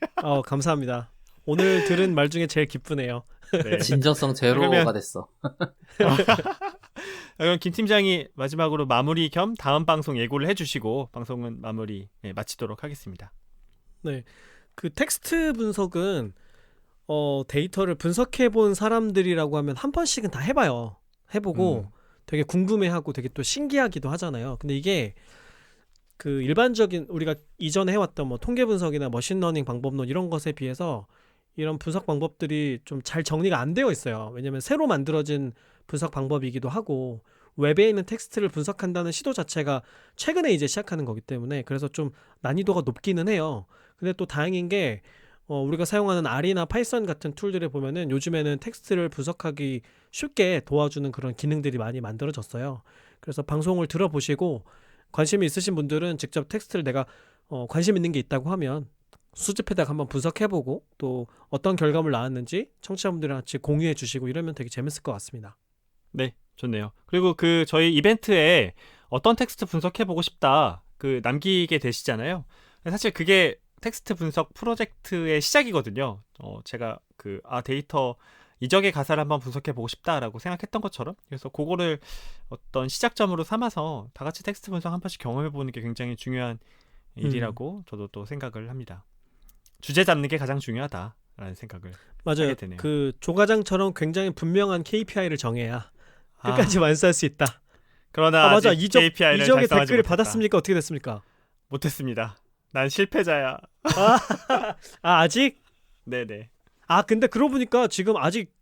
감사합니다. 오늘 들은 말 중에 제일 기쁘네요. 네. 진정성 제로가 됐어. 그럼 김 팀장이 마지막으로 마무리 겸 다음 방송 예고를 해주시고 방송은 마무리 마치도록 하겠습니다. 네, 그 텍스트 분석은 데이터를 분석해본 사람들이라고 하면 한 번씩은 다 해봐요. 해보고 되게 궁금해하고 되게 또 신기하기도 하잖아요. 근데 이게 그 일반적인 우리가 이전에 해왔던 뭐 통계 분석이나 머신러닝 방법론 이런 것에 비해서 이런 분석 방법들이 좀 잘 정리가 안 되어 있어요. 왜냐면 새로 만들어진 분석 방법이기도 하고 웹에 있는 텍스트를 분석한다는 시도 자체가 최근에 이제 시작하는 거기 때문에 그래서 좀 난이도가 높기는 해요. 근데 또 다행인 게 우리가 사용하는 R이나 파이썬 같은 툴들에 보면은 요즘에는 텍스트를 분석하기 쉽게 도와주는 그런 기능들이 많이 만들어졌어요. 그래서 방송을 들어보시고 관심이 있으신 분들은 직접 텍스트를 내가 관심 있는 게 있다고 하면 수집해다가 한번 분석해보고 또 어떤 결과물 나왔는지 청취자분들이랑 같이 공유해 주시고 이러면 되게 재밌을 것 같습니다. 네, 좋네요. 그리고 그 저희 이벤트에 어떤 텍스트 분석해보고 싶다 그 남기게 되시잖아요. 사실 그게 텍스트 분석 프로젝트의 시작이거든요. 제가 데이터 이적의 가사를 한번 분석해보고 싶다라고 생각했던 것처럼 그래서 그거를 어떤 시작점으로 삼아서 다 같이 텍스트 분석 한 번씩 경험해보는 게 굉장히 중요한 일이라고 저도 또 생각을 합니다. 주제 잡는 게 가장 중요하다라는 생각을 맞아요. 하게 되네요. 그 조과장처럼 굉장히 분명한 KPI를 정해야 끝까지 완수할 수 있다. 그러나 맞아. KPI를 이적의 달성하지 댓글을 못했다. 받았습니까? 어떻게 됐습니까? 못했습니다. 난 실패자야. 아직? 네네. 근데 그러고 보니까 지금 아직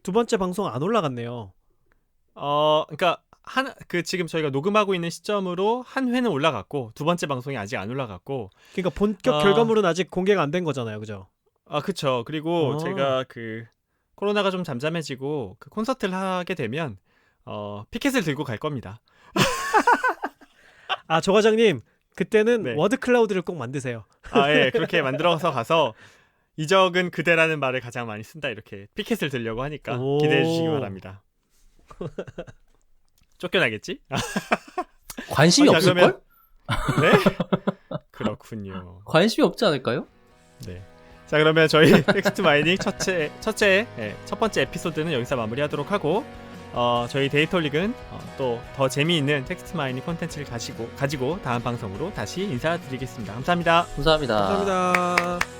두 번째 방송 안 올라갔네요. 그러니까 지금 저희가 녹음하고 있는 시점으로 한 회는 올라갔고 두 번째 방송이 아직 안 올라갔고. 그러니까 본격 결과물은 아직 공개가 안 된 거잖아요, 그죠? 그쵸. 그리고 제가 그 코로나가 좀 잠잠해지고 그 콘서트를 하게 되면 피켓을 들고 갈 겁니다. 조 과장님, 그때는 네. 워드 클라우드를 꼭 만드세요. 예, 그렇게 만들어서 가서 이적은 그대라는 말을 가장 많이 쓴다 이렇게 피켓을 들려고 하니까 기대해 주시기 바랍니다. 쫓겨나겠지? 관심이 없을걸? 네? 그렇군요. 관심이 없지 않을까요? 네. 자, 그러면 저희 텍스트 마이닝 첫 번째 에피소드는 여기서 마무리하도록 하고 저희 데이터릭은 또 더 재미있는 텍스트 마이닝 콘텐츠를 가지고 다음 방송으로 다시 인사드리겠습니다. 감사합니다. 감사합니다. 감사합니다.